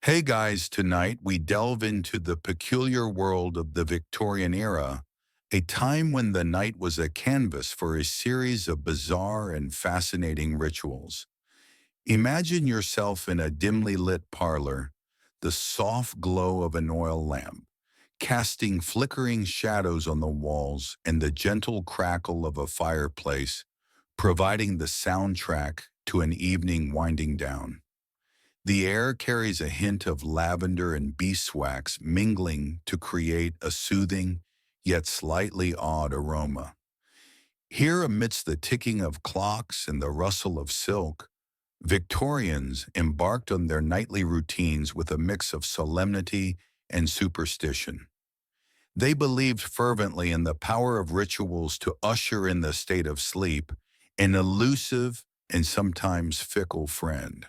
Hey guys, tonight we delve into the peculiar world of the Victorian era, a time when the night was a canvas for a series of bizarre and fascinating rituals. Imagine yourself in a dimly lit parlor, the soft glow of an oil lamp, casting flickering shadows on the walls and the gentle crackle of a fireplace, providing the soundtrack to an evening winding down. The air carries a hint of lavender and beeswax mingling to create a soothing, yet slightly odd aroma. Here, amidst the ticking of clocks and the rustle of silk, Victorians embarked on their nightly routines with a mix of solemnity and superstition. They believed fervently in the power of rituals to usher in the state of sleep, an elusive and sometimes fickle friend.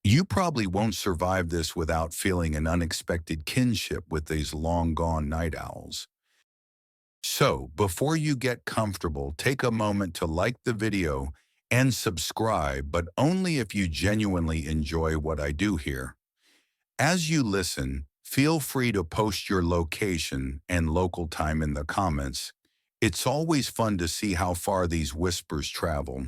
You probably won't survive this without feeling an unexpected kinship with these long-gone night owls. So, before you get comfortable, take a moment to like the video and subscribe, but only if you genuinely enjoy what I do here. As you listen, feel free to post your location and local time in the comments. It's always fun to see how far these whispers travel.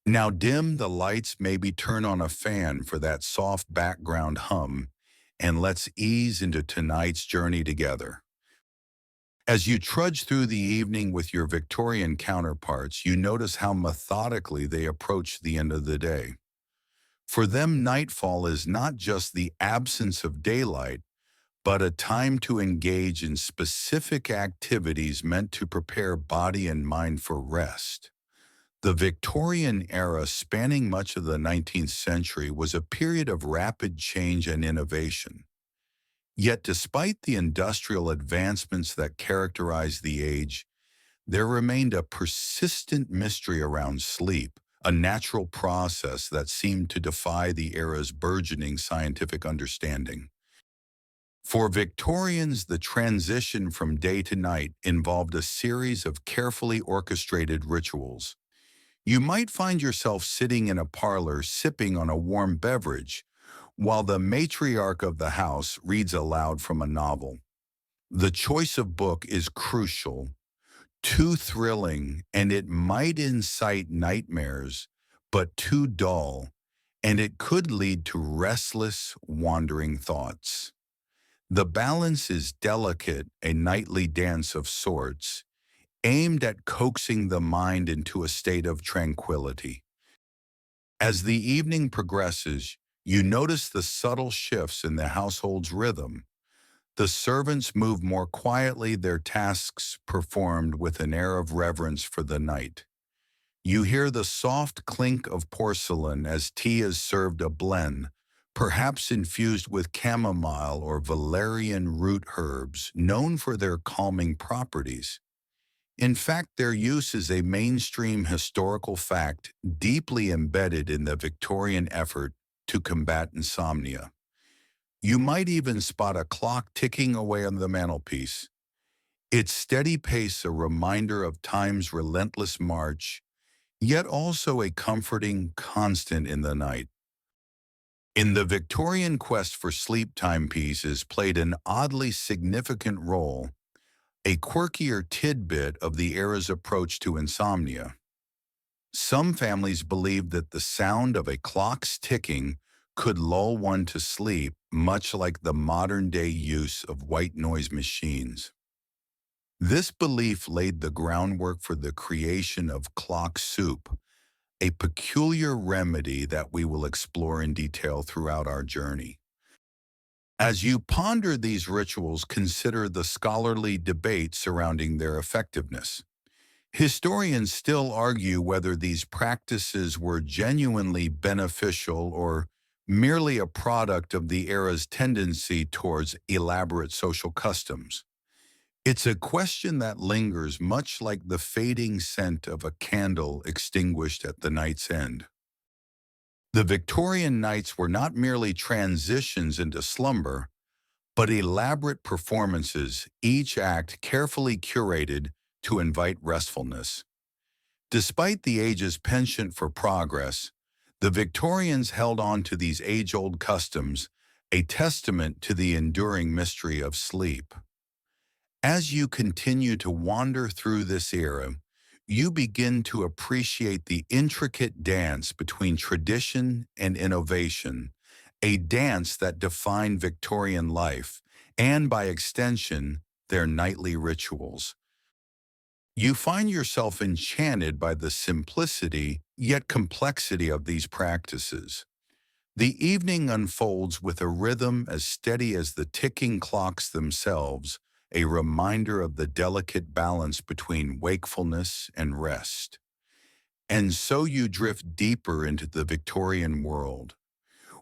Now dim the lights, maybe turn on a fan for that soft background hum, and let's ease into tonight's journey together. As you trudge through the evening with your Victorian counterparts, you notice how methodically they approach the end of the day. For them, nightfall is not just the absence of daylight, but a time to engage in specific activities meant to prepare body and mind for rest. The Victorian era, spanning much of the 19th century, was a period of rapid change and innovation. Yet despite the industrial advancements that characterized the age, there remained a persistent mystery around sleep, a natural process that seemed to defy the era's burgeoning scientific understanding. For Victorians, the transition from day to night involved a series of carefully orchestrated rituals. You might find yourself sitting in a parlor sipping on a warm beverage, while the matriarch of the house reads aloud from a novel. The choice of book is crucial, too thrilling, and it might incite nightmares, but too dull, and it could lead to restless, wandering thoughts. The balance is delicate, a nightly dance of sorts, aimed at coaxing the mind into a state of tranquility. As the evening progresses, you notice the subtle shifts in the household's rhythm. The servants move more quietly, their tasks performed with an air of reverence for the night. You hear the soft clink of porcelain as tea is served a blend, perhaps infused with chamomile or valerian root herbs, known for their calming properties. In fact, their use is a mainstream historical fact deeply embedded in the Victorian effort to combat insomnia. You might even spot a clock ticking away on the mantelpiece, its steady pace a reminder of time's relentless march, yet also a comforting constant in the night. In the Victorian quest for sleep timepieces played an oddly significant role, a quirkier tidbit of the era's approach to insomnia. Some families believed that the sound of a clock's ticking could lull one to sleep, much like the modern-day use of white noise machines. This belief laid the groundwork for the creation of clock soup, a peculiar remedy that we will explore in detail throughout our journey. As you ponder these rituals, consider the scholarly debate surrounding their effectiveness. Historians still argue whether these practices were genuinely beneficial or merely a product of the era's tendency towards elaborate social customs. It's a question that lingers much like the fading scent of a candle extinguished at the night's end. The Victorian nights were not merely transitions into slumber, but elaborate performances, each act carefully curated to invite restfulness. Despite the age's penchant for progress, the Victorians held on to these age-old customs, a testament to the enduring mystery of sleep. As you continue to wander through this era, you begin to appreciate the intricate dance between tradition and innovation, a dance that defined Victorian life and, by extension, their nightly rituals. You find yourself enchanted by the simplicity yet complexity of these practices. The evening unfolds with a rhythm as steady as the ticking clocks themselves, a reminder of the delicate balance between wakefulness and rest. And so you drift deeper into the Victorian world,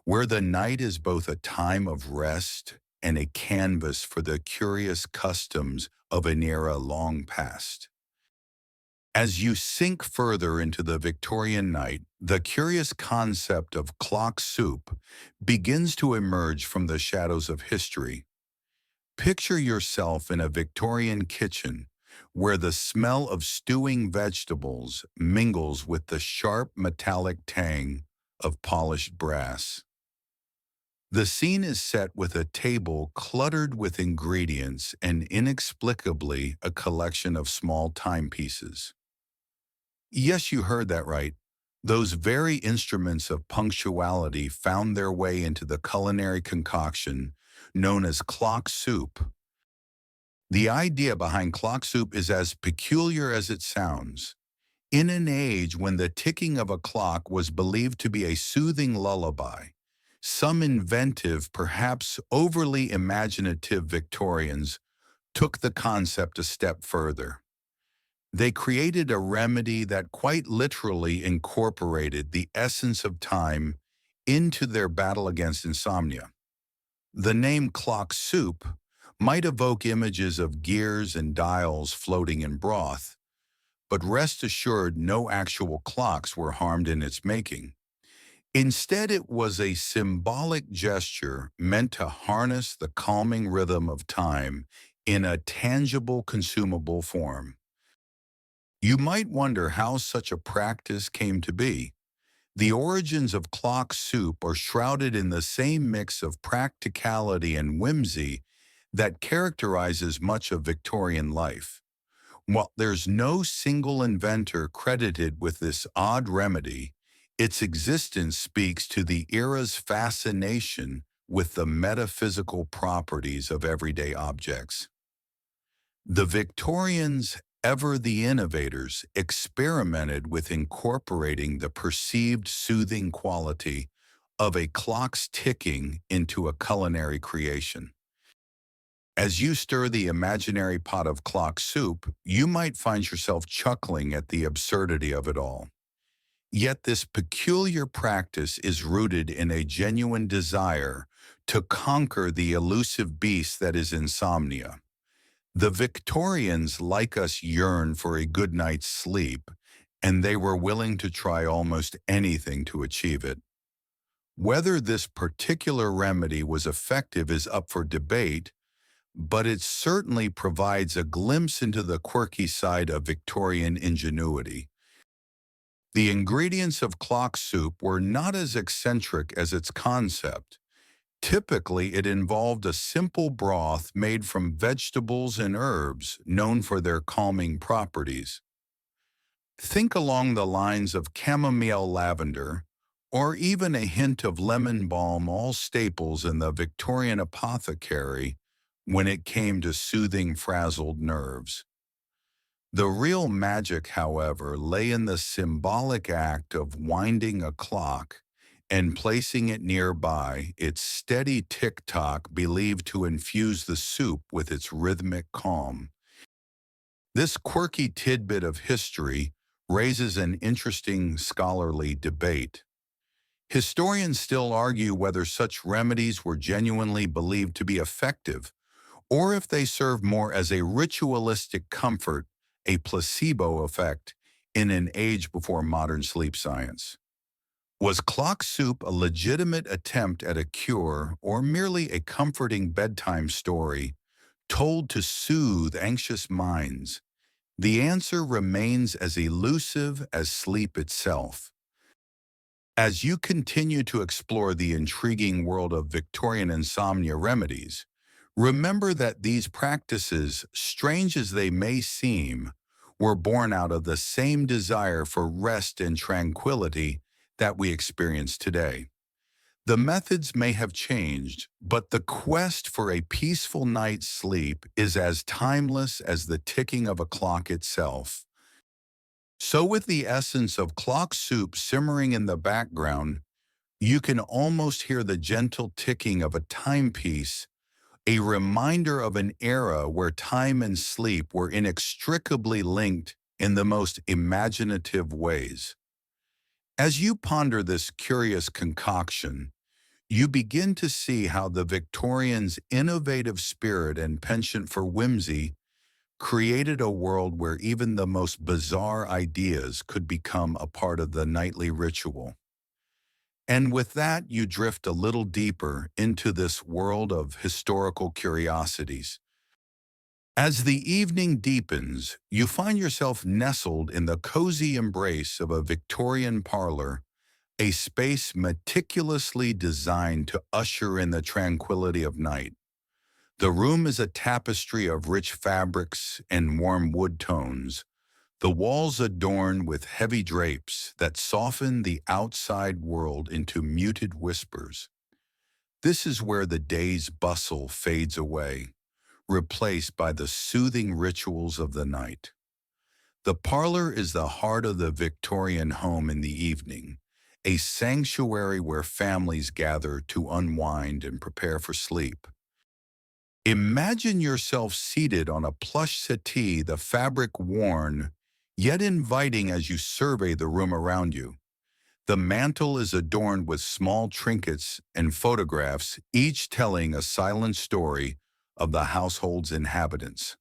where the night is both a time of rest and a canvas for the curious customs of an era long past. As you sink further into the Victorian night, the curious concept of clock soup begins to emerge from the shadows of history. Picture yourself in a Victorian kitchen where the smell of stewing vegetables mingles with the sharp metallic tang of polished brass. The scene is set with a table cluttered with ingredients and inexplicably a collection of small timepieces. Yes, you heard that right. Those very instruments of punctuality found their way into the culinary concoction known as clock soup. The idea behind clock soup is as peculiar as it sounds. In an age when the ticking of a clock was believed to be a soothing lullaby, some inventive, perhaps overly imaginative Victorians took the concept a step further. They created a remedy that quite literally incorporated the essence of time into their battle against insomnia. The name clock soup might evoke images of gears and dials floating in broth, but rest assured no actual clocks were harmed in its making. Instead, it was a symbolic gesture meant to harness the calming rhythm of time in a tangible, consumable form. You might wonder how such a practice came to be. The origins of clock soup are shrouded in the same mix of practicality and whimsy that characterizes much of Victorian life. While there's no single inventor credited with this odd remedy, its existence speaks to the era's fascination with the metaphysical properties of everyday objects. The Victorians, ever the innovators, experimented with incorporating the perceived soothing quality of a clock's ticking into a culinary creation. As you stir the imaginary pot of clock soup, you might find yourself chuckling at the absurdity of it all. Yet this peculiar practice is rooted in a genuine desire to conquer the elusive beast that is insomnia. The Victorians, like us, yearn for a good night's sleep, and they were willing to try almost anything to achieve it. Whether this particular remedy was effective is up for debate, but it certainly provides a glimpse into the quirky side of Victorian ingenuity. The ingredients of clock soup were not as eccentric as its concept. Typically, it involved a simple broth made from vegetables and herbs known for their calming properties. Think along the lines of chamomile lavender, or even a hint of lemon balm, all staples in the Victorian apothecary when it came to soothing frazzled nerves. The real magic, however, lay in the symbolic act of winding a clock and placing it nearby, its steady tick-tock believed to infuse the soup with its rhythmic calm. This quirky tidbit of history raises an interesting scholarly debate. Historians still argue whether such remedies were genuinely believed to be effective, or if they served more as a ritualistic comfort, a placebo effect, in an age before modern sleep science. Was clock soup a legitimate attempt at a cure or merely a comforting bedtime story told to soothe anxious minds? The answer remains as elusive as sleep itself. As you continue to explore the intriguing world of Victorian insomnia remedies, remember that these practices, strange as they may seem, were born out of the same desire for rest and tranquility that we experience today. The methods may have changed, but the quest for a peaceful night's sleep is as timeless as the ticking of a clock itself. So, with the essence of clock soup simmering in the background, you can almost hear the gentle ticking of a timepiece, a reminder of an era where time and sleep were inextricably linked in the most imaginative ways. As you ponder this curious concoction, you begin to see how the Victorians' innovative spirit and penchant for whimsy created a world where even the most bizarre ideas could become a part of the nightly ritual. And with that, you drift a little deeper into this world of historical curiosities. As the evening deepens, you find yourself nestled in the cozy embrace of a Victorian parlor, a space meticulously designed to usher in the tranquility of night. The room is a tapestry of rich fabrics and warm wood tones, the walls adorned with heavy drapes that soften the outside world into muted whispers. This is where the day's bustle fades away, replaced by the soothing rituals of the night. The parlor is the heart of the Victorian home in the evening, a sanctuary where families gather to unwind and prepare for sleep. Imagine yourself seated on a plush settee, the fabric worn, yet inviting as you survey the room around you. The mantel is adorned with small trinkets and photographs, each telling a silent story of the household's inhabitants.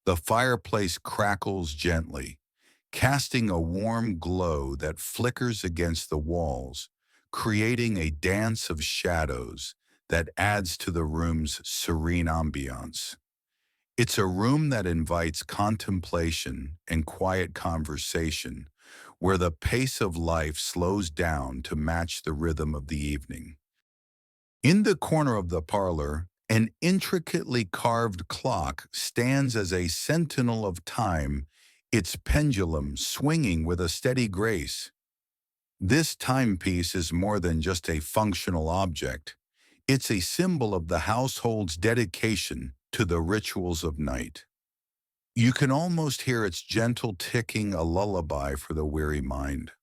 The fireplace crackles gently, casting a warm glow that flickers against the walls, creating a dance of shadows that adds to the room's serene ambiance. It's a room that invites contemplation and quiet conversation, where the pace of life slows down to match the rhythm of the evening. In the corner of the parlor, an intricately carved clock stands as a sentinel of time, its pendulum swinging with a steady grace. This timepiece is more than just a functional object. It's a symbol of the household's dedication to the rituals of night. You can almost hear its gentle ticking, a lullaby for the weary mind.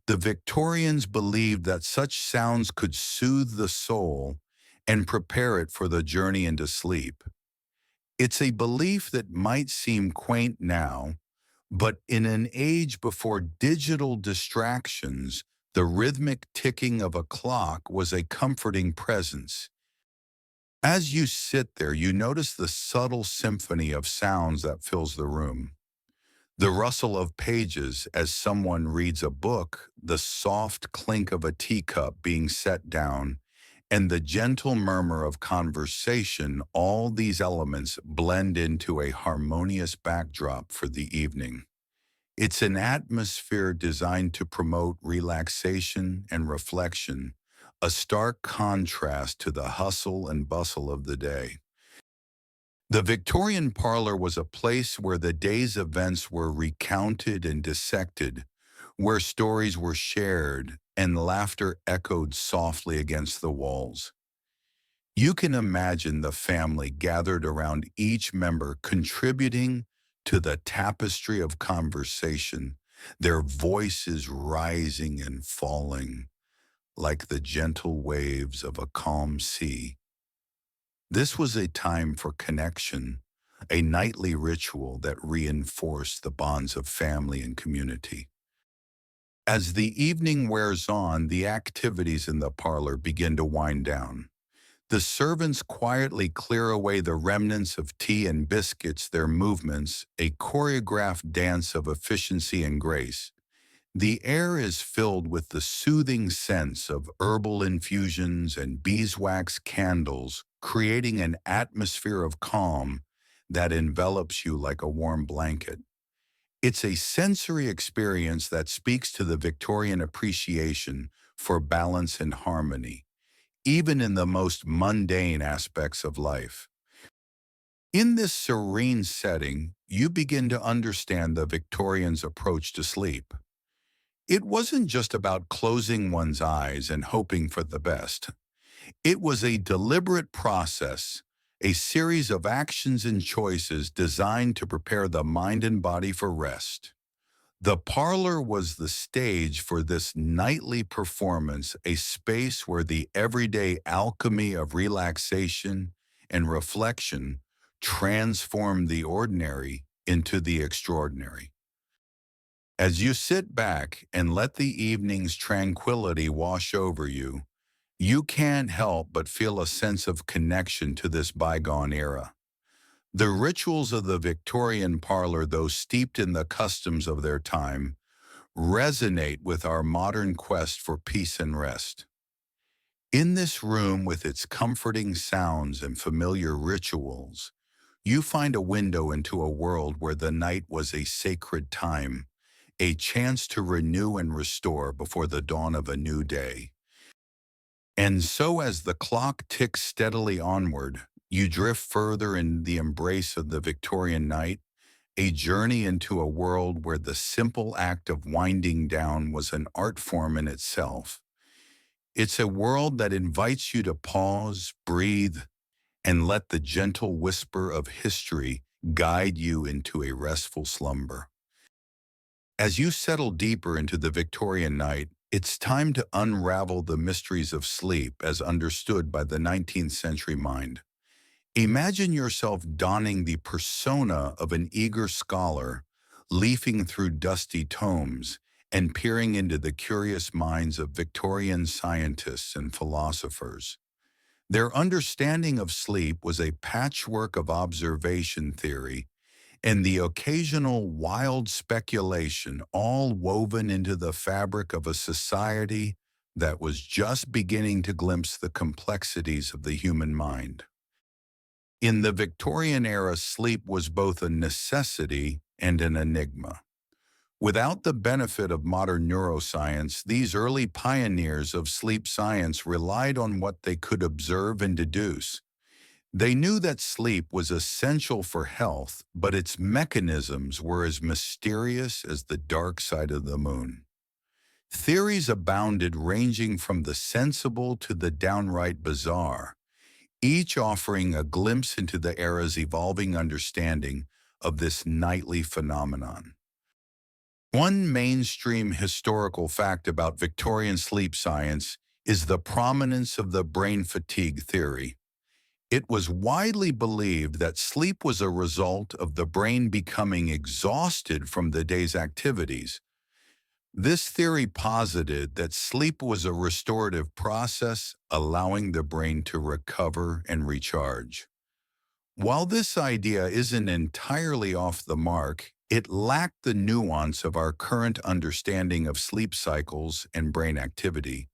The Victorians believed that such sounds could soothe the soul and prepare it for the journey into sleep. It's a belief that might seem quaint now, but in an age before digital distractions, the rhythmic ticking of a clock was a comforting presence. As you sit there, you notice the subtle symphony of sounds that fills the room. The rustle of pages as someone reads a book, the soft clink of a teacup being set down, and the gentle murmur of conversation, all these elements blend into a harmonious backdrop for the evening. It's an atmosphere designed to promote relaxation and reflection, a stark contrast to the hustle and bustle of the day. The Victorian parlor was a place where the day's events were recounted and dissected, where stories were shared and laughter echoed softly against the walls. You can imagine the family gathered around each member contributing to the tapestry of conversation, their voices rising and falling like the gentle waves of a calm sea. This was a time for connection, a nightly ritual that reinforced the bonds of family and community. As the evening wears on, the activities in the parlor begin to wind down. The servants quietly clear away the remnants of tea and biscuits, their movements, a choreographed dance of efficiency and grace. The air is filled with the soothing scents of herbal infusions and beeswax candles, creating an atmosphere of calm that envelops you like a warm blanket. It's a sensory experience that speaks to the Victorian appreciation for balance and harmony, even in the most mundane aspects of life. In this serene setting, you begin to understand the Victorians' approach to sleep. It wasn't just about closing one's eyes and hoping for the best. It was a deliberate process, a series of actions and choices designed to prepare the mind and body for rest. The parlor was the stage for this nightly performance, a space where the everyday alchemy of relaxation and reflection transformed the ordinary into the extraordinary. As you sit back and let the evening's tranquility wash over you, you can't help but feel a sense of connection to this bygone era. The rituals of the Victorian parlor, though steeped in the customs of their time, resonate with our modern quest for peace and rest. In this room, with its comforting sounds and familiar rituals, you find a window into a world where the night was a sacred time, a chance to renew and restore before the dawn of a new day. And so as the clock ticks steadily onward, you drift further in the embrace of the Victorian night, a journey into a world where the simple act of winding down was an art form in itself. It's a world that invites you to pause, breathe, and let the gentle whisper of history guide you into a restful slumber. As you settle deeper into the Victorian night, it's time to unravel the mysteries of sleep as understood by the 19th century mind. Imagine yourself donning the persona of an eager scholar, leafing through dusty tomes and peering into the curious minds of Victorian scientists and philosophers. Their understanding of sleep was a patchwork of observation theory and the occasional wild speculation, all woven into the fabric of a society that was just beginning to glimpse the complexities of the human mind. In the Victorian era, sleep was both a necessity and an enigma. Without the benefit of modern neuroscience, these early pioneers of sleep science relied on what they could observe and deduce. They knew that sleep was essential for health, but its mechanisms were as mysterious as the dark side of the moon. Theories abounded, ranging from the sensible to the downright bizarre, each offering a glimpse into the era's evolving understanding of this nightly phenomenon. One mainstream historical fact about Victorian sleep science is the prominence of the brain fatigue theory. It was widely believed that sleep was a result of the brain becoming exhausted from the day's activities. This theory posited that sleep was a restorative process, allowing the brain to recover and recharge. While this idea isn't entirely off the mark, it lacked the nuance of our current understanding of sleep cycles and brain activity.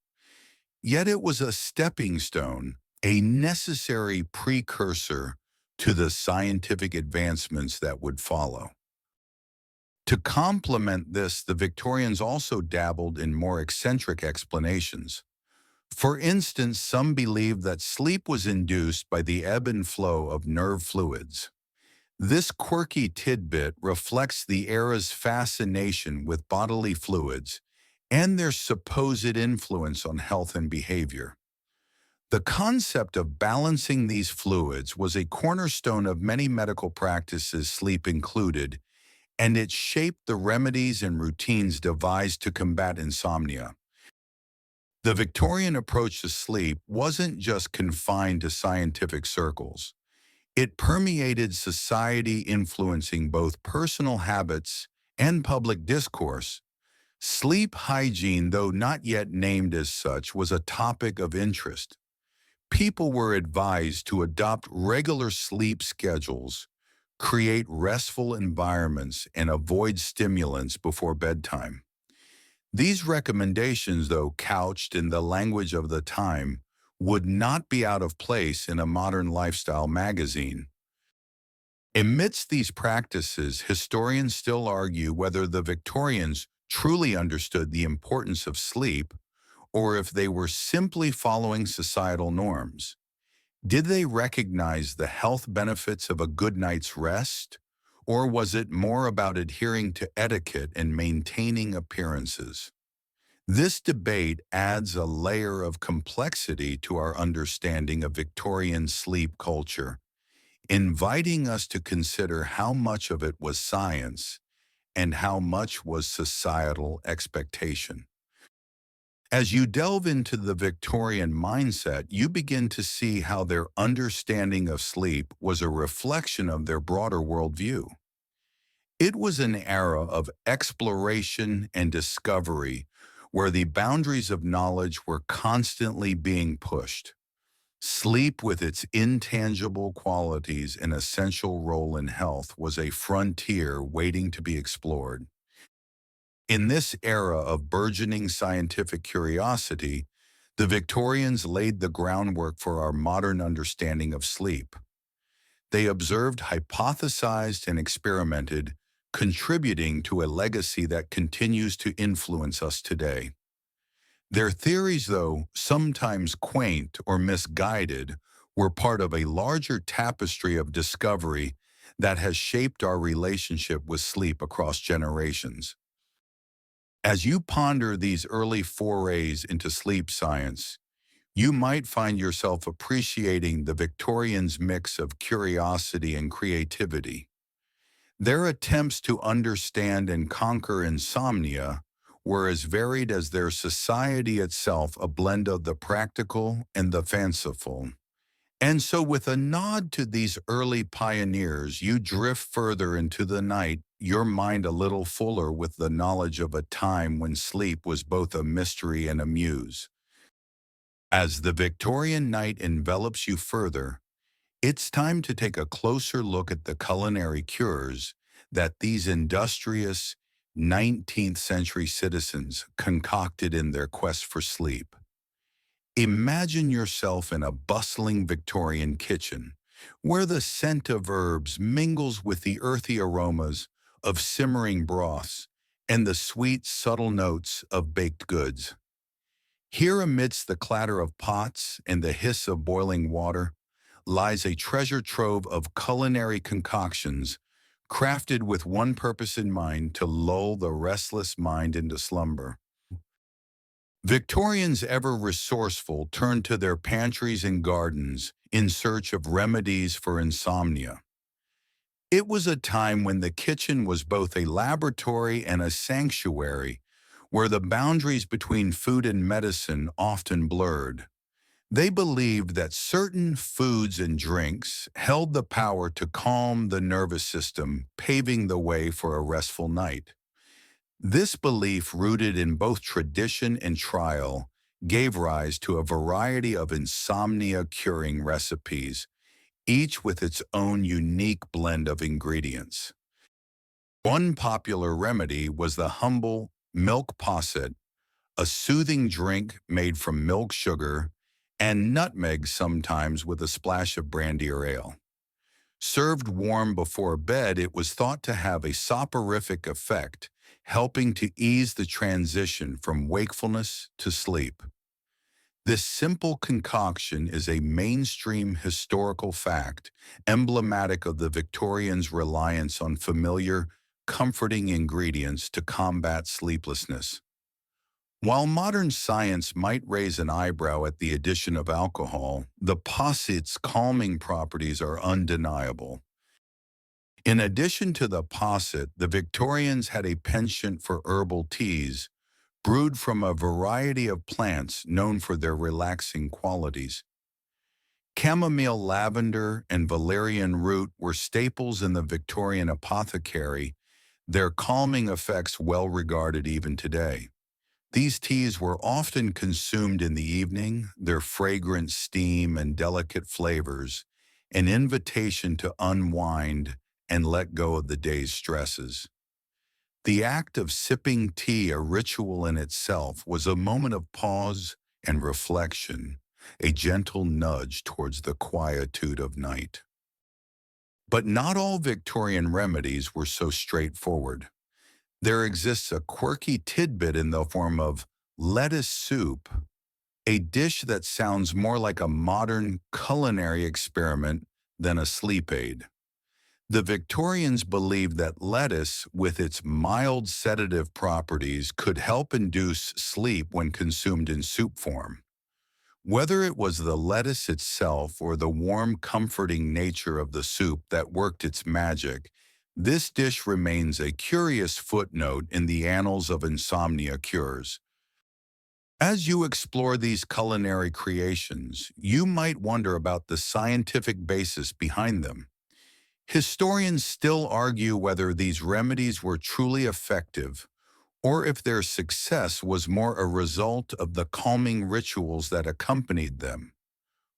Yet it was a stepping stone, a necessary precursor to the scientific advancements that would follow. To complement this, the Victorians also dabbled in more eccentric explanations. For instance, some believed that sleep was induced by the ebb and flow of nerve fluids. This quirky tidbit reflects the era's fascination with bodily fluids and their supposed influence on health and behavior. The concept of balancing these fluids was a cornerstone of many medical practices, sleep included, and it shaped the remedies and routines devised to combat insomnia. The Victorian approach to sleep wasn't just confined to scientific circles. It permeated society, influencing both personal habits and public discourse. Sleep hygiene, though not yet named as such, was a topic of interest. People were advised to adopt regular sleep schedules, create restful environments, and avoid stimulants before bedtime. These recommendations, though couched in the language of the time, would not be out of place in a modern lifestyle magazine. Amidst these practices, historians still argue whether the Victorians truly understood the importance of sleep, or if they were simply following societal norms. Did they recognize the health benefits of a good night's rest, or was it more about adhering to etiquette and maintaining appearances? This debate adds a layer of complexity to our understanding of Victorian sleep culture, inviting us to consider how much of it was science and how much was societal expectation. As you delve into the Victorian mindset, you begin to see how their understanding of sleep was a reflection of their broader worldview. It was an era of exploration and discovery where the boundaries of knowledge were constantly being pushed. Sleep, with its intangible qualities and essential role in health, was a frontier waiting to be explored. In this era of burgeoning scientific curiosity, the Victorians laid the groundwork for our modern understanding of sleep. They observed, hypothesized, and experimented, contributing to a legacy that continues to influence us today. Their theories, though sometimes quaint or misguided, were part of a larger tapestry of discovery that has shaped our relationship with sleep across generations. As you ponder these early forays into sleep science, you might find yourself appreciating the Victorians' mix of curiosity and creativity. Their attempts to understand and conquer insomnia were as varied as their society itself, a blend of the practical and the fanciful. And so, with a nod to these early pioneers, you drift further into the night, your mind a little fuller with the knowledge of a time when sleep was both a mystery and a muse. As the Victorian night envelops you further, it's time to take a closer look at the culinary cures that these industrious 19th century citizens concocted in their quest for sleep. Imagine yourself in a bustling Victorian kitchen, where the scent of herbs mingles with the earthy aromas of simmering broths and the sweet, subtle notes of baked goods. Here, amidst the clatter of pots and the hiss of boiling water, lies a treasure trove of culinary concoctions crafted with one purpose in mind: to lull the restless mind into slumber. Victorians, ever resourceful, turned to their pantries and gardens in search of remedies for insomnia. It was a time when the kitchen was both a laboratory and a sanctuary, where the boundaries between food and medicine often blurred. They believed that certain foods and drinks held the power to calm the nervous system, paving the way for a restful night. This belief, rooted in both tradition and trial, gave rise to a variety of insomnia-curing recipes, each with its own unique blend of ingredients. One popular remedy was the humble milk posset, a soothing drink made from milk sugar and nutmeg, sometimes with a splash of brandy or ale. Served warm before bed, it was thought to have a soporific effect, helping to ease the transition from wakefulness to sleep. This simple concoction is a mainstream historical fact, emblematic of the Victorians' reliance on familiar, comforting ingredients to combat sleeplessness. While modern science might raise an eyebrow at the addition of alcohol, the posset's calming properties are undeniable. In addition to the posset, the Victorians had a penchant for herbal teas, brewed from a variety of plants known for their relaxing qualities. Chamomile, lavender, and valerian root were staples in the Victorian apothecary, their calming effects well regarded even today. These teas were often consumed in the evening, their fragrant steam and delicate flavors, an invitation to unwind and let go of the day's stresses. The act of sipping tea, a ritual in itself, was a moment of pause and reflection, a gentle nudge towards the quietude of night. But not all Victorian remedies were so straightforward. There exists a quirky tidbit in the form of lettuce soup, a dish that sounds more like a modern culinary experiment than a sleep aid. The Victorians believed that lettuce, with its mild sedative properties, could help induce sleep when consumed in soup form. Whether it was the lettuce itself or the warm, comforting nature of the soup that worked its magic, this dish remains a curious footnote in the annals of insomnia cures. As you explore these culinary creations, you might wonder about the scientific basis behind them. Historians still argue whether these remedies were truly effective or if their success was more a result of the calming rituals that accompanied them.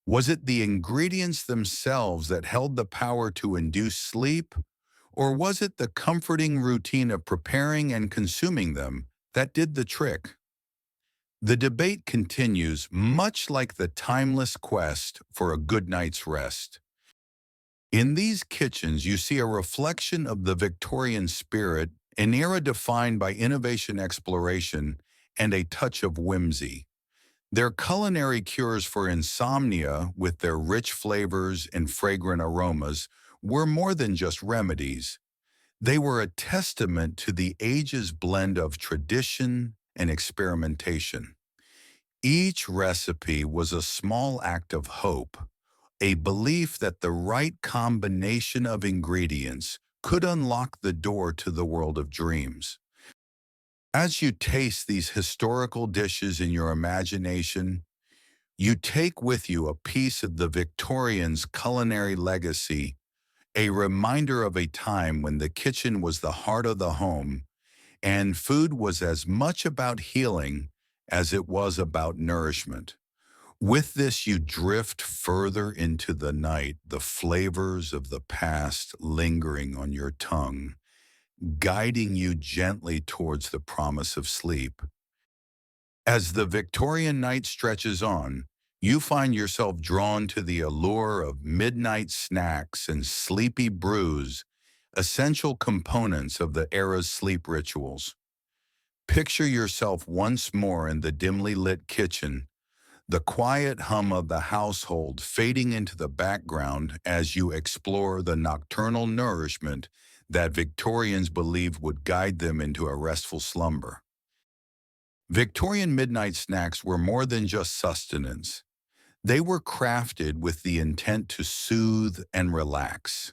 Was it the ingredients themselves that held the power to induce sleep, or was it the comforting routine of preparing and consuming them that did the trick? The debate continues much like the timeless quest for a good night's rest. In these kitchens, you see a reflection of the Victorian spirit, an era defined by innovation exploration and a touch of whimsy. Their culinary cures for insomnia, with their rich flavors and fragrant aromas, were more than just remedies. They were a testament to the age's blend of tradition and experimentation. Each recipe was a small act of hope, a belief that the right combination of ingredients could unlock the door to the world of dreams. As you taste these historical dishes in your imagination, you take with you a piece of the Victorians' culinary legacy, a reminder of a time when the kitchen was the heart of the home and food was as much about healing as it was about nourishment. With this, you drift further into the night, the flavors of the past lingering on your tongue, guiding you gently towards the promise of sleep. As the Victorian night stretches on, you find yourself drawn to the allure of midnight snacks and sleepy brews, essential components of the era's sleep rituals. Picture yourself once more in the dimly lit kitchen, the quiet hum of the household fading into the background as you explore the nocturnal nourishment that Victorians believed would guide them into a restful slumber. Victorian midnight snacks were more than just sustenance. They were crafted with the intent to soothe and relax.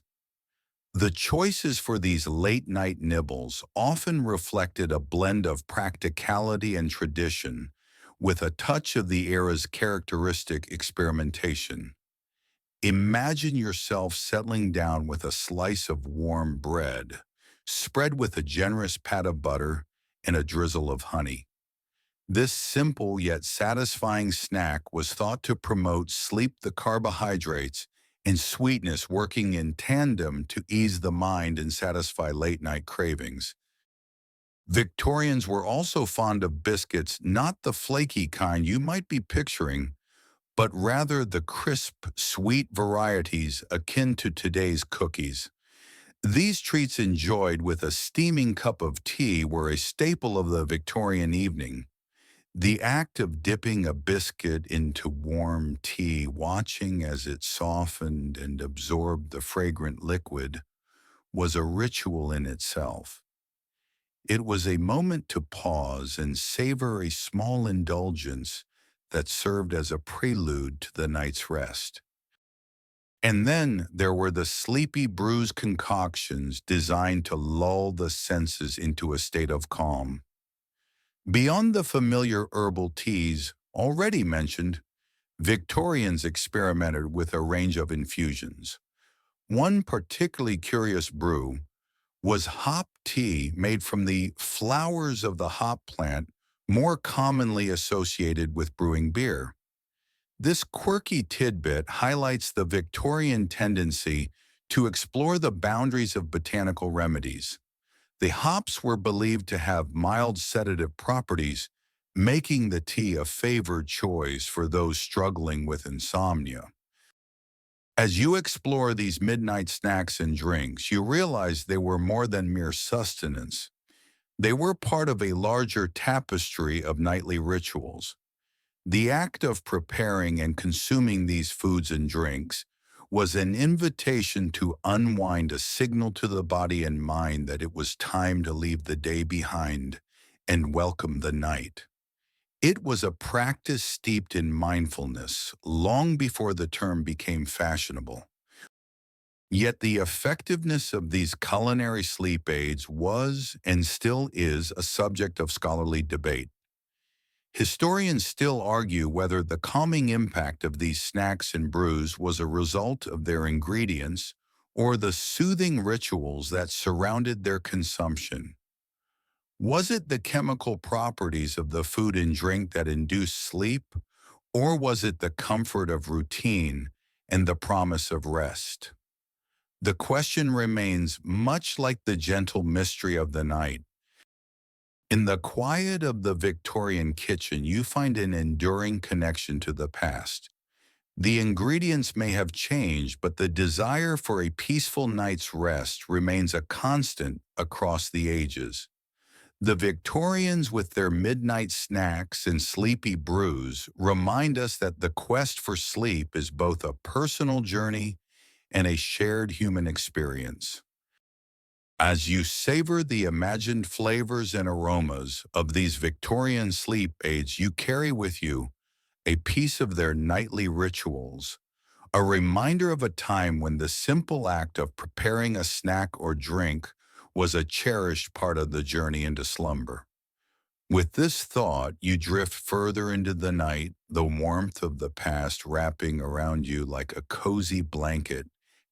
The choices for these late-night nibbles often reflected a blend of practicality and tradition, with a touch of the era's characteristic experimentation. Imagine yourself settling down with a slice of warm bread, spread with a generous pat of butter and a drizzle of honey. This simple yet satisfying snack was thought to promote sleep, the carbohydrates and sweetness working in tandem to ease the mind and satisfy late-night cravings. Victorians were also fond of biscuits, not the flaky kind you might be picturing, but rather the crisp, sweet varieties akin to today's cookies. These treats enjoyed with a steaming cup of tea were a staple of the Victorian evening. The act of dipping a biscuit into warm tea, watching as it softened and absorbed the fragrant liquid, was a ritual in itself. It was a moment to pause and savor a small indulgence that served as a prelude to the night's rest. And then there were the sleepy brews concoctions designed to lull the senses into a state of calm. Beyond the familiar herbal teas already mentioned, Victorians experimented with a range of infusions. One particularly curious brew was hop tea made from the flowers of the hop plant more commonly associated with brewing beer. This quirky tidbit highlights the Victorian tendency to explore the boundaries of botanical remedies. The hops were believed to have mild sedative properties, making the tea a favored choice for those struggling with insomnia. As you explore these midnight snacks and drinks, you realize they were more than mere sustenance. They were part of a larger tapestry of nightly rituals. The act of preparing and consuming these foods and drinks was an invitation to unwind, a signal to the body and mind that it was time to leave the day behind and welcome the night. It was a practice steeped in mindfulness long before the term became fashionable. Yet the effectiveness of these culinary sleep aids was and still is a subject of scholarly debate. Historians still argue whether the calming impact of these snacks and brews was a result of their ingredients or the soothing rituals that surrounded their consumption. Was it the chemical properties of the food and drink that induced sleep, or was it the comfort of routine and the promise of rest? The question remains much like the gentle mystery of the night. In the quiet of the Victorian kitchen, you find an enduring connection to the past. The ingredients may have changed, but the desire for a peaceful night's rest remains a constant across the ages. The Victorians, with their midnight snacks and sleepy brews, remind us that the quest for sleep is both a personal journey and a shared human experience. As you savor the imagined flavors and aromas of these Victorian sleep aids, you carry with you a piece of their nightly rituals, a reminder of a time when the simple act of preparing a snack or drink was a cherished part of the journey into slumber. With this thought, you drift further into the night, the warmth of the past wrapping around you like a cozy blanket,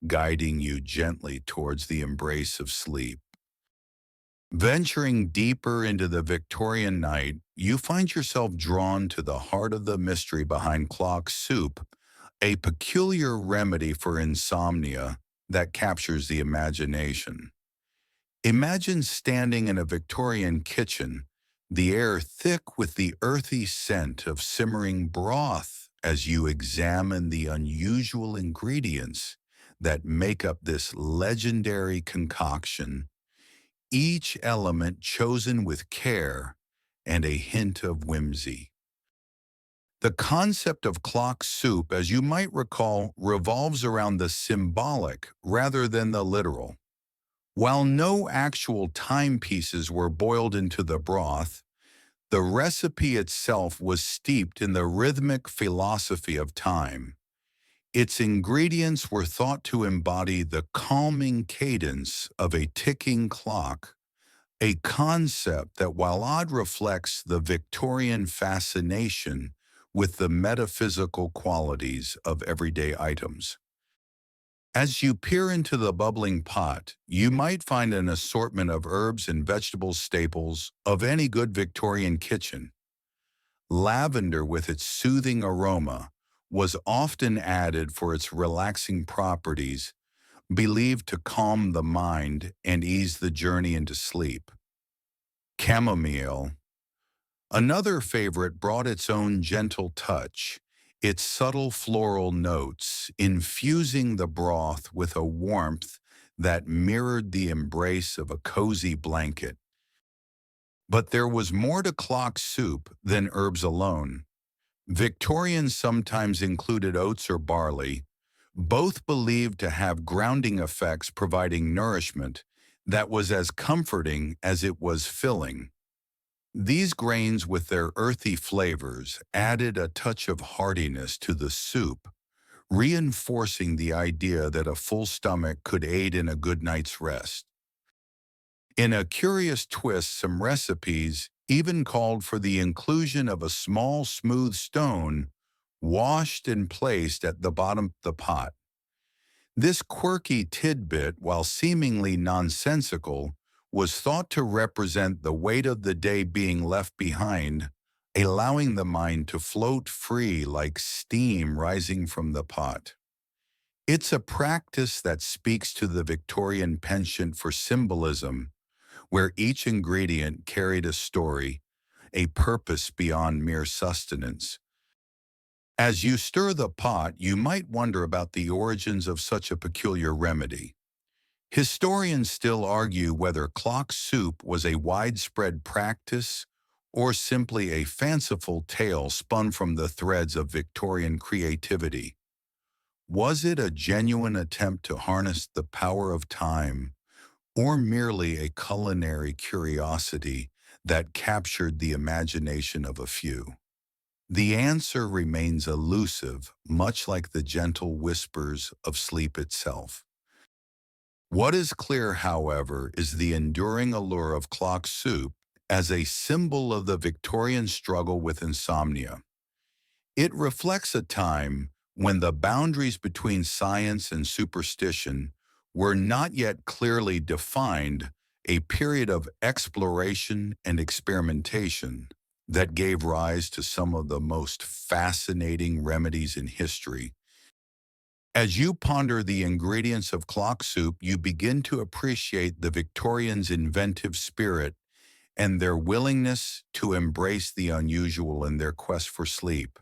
guiding you gently towards the embrace of sleep. Venturing deeper into the Victorian night, you find yourself drawn to the heart of the mystery behind clock soup, a peculiar remedy for insomnia that captures the imagination. Imagine standing in a Victorian kitchen, the air thick with the earthy scent of simmering broth as you examine the unusual ingredients that make up this legendary concoction, each element chosen with care and a hint of whimsy. The concept of clock soup, as you might recall, revolves around the symbolic rather than the literal. While no actual timepieces were boiled into the broth, the recipe itself was steeped in the rhythmic philosophy of time. Its ingredients were thought to embody the calming cadence of a ticking clock, a concept that, while odd, reflects the Victorian fascination with the metaphysical qualities of everyday items. As you peer into the bubbling pot, you might find an assortment of herbs and vegetable staples of any good Victorian kitchen. Lavender, with its soothing aroma, was often added for its relaxing properties, believed to calm the mind and ease the journey into sleep. Chamomile, another favorite, brought its own gentle touch, its subtle floral notes infusing the broth with a warmth that mirrored the embrace of a cozy blanket. But there was more to clock soup than herbs alone. Victorians sometimes included oats or barley, both believed to have grounding effects, providing nourishment that was as comforting as it was filling. These grains, with their earthy flavors, added a touch of heartiness to the soup, reinforcing the idea that a full stomach could aid in a good night's rest. In a curious twist, some recipes even called for the inclusion of a small, smooth stone washed and placed at the bottom of the pot. This quirky tidbit, while seemingly nonsensical, was thought to represent the weight of the day being left behind, allowing the mind to float free like steam rising from the pot. It's a practice that speaks to the Victorian penchant for symbolism, where each ingredient carried a story, a purpose beyond mere sustenance. As you stir the pot, you might wonder about the origins of such a peculiar remedy. Historians still argue whether clock soup was a widespread practice or simply a fanciful tale spun from the threads of Victorian creativity. Was it a genuine attempt to harness the power of time, or merely a culinary curiosity that captured the imagination of a few? The answer remains elusive, much like the gentle whispers of sleep itself. What is clear, however, is the enduring allure of clock soup as a symbol of the Victorian struggle with insomnia. It reflects a time when the boundaries between science and superstition were not yet clearly defined, a period of exploration and experimentation that gave rise to some of the most fascinating remedies in history. As you ponder the ingredients of clock soup, you begin to appreciate the Victorians' inventive spirit and their willingness to embrace the unusual in their quest for sleep.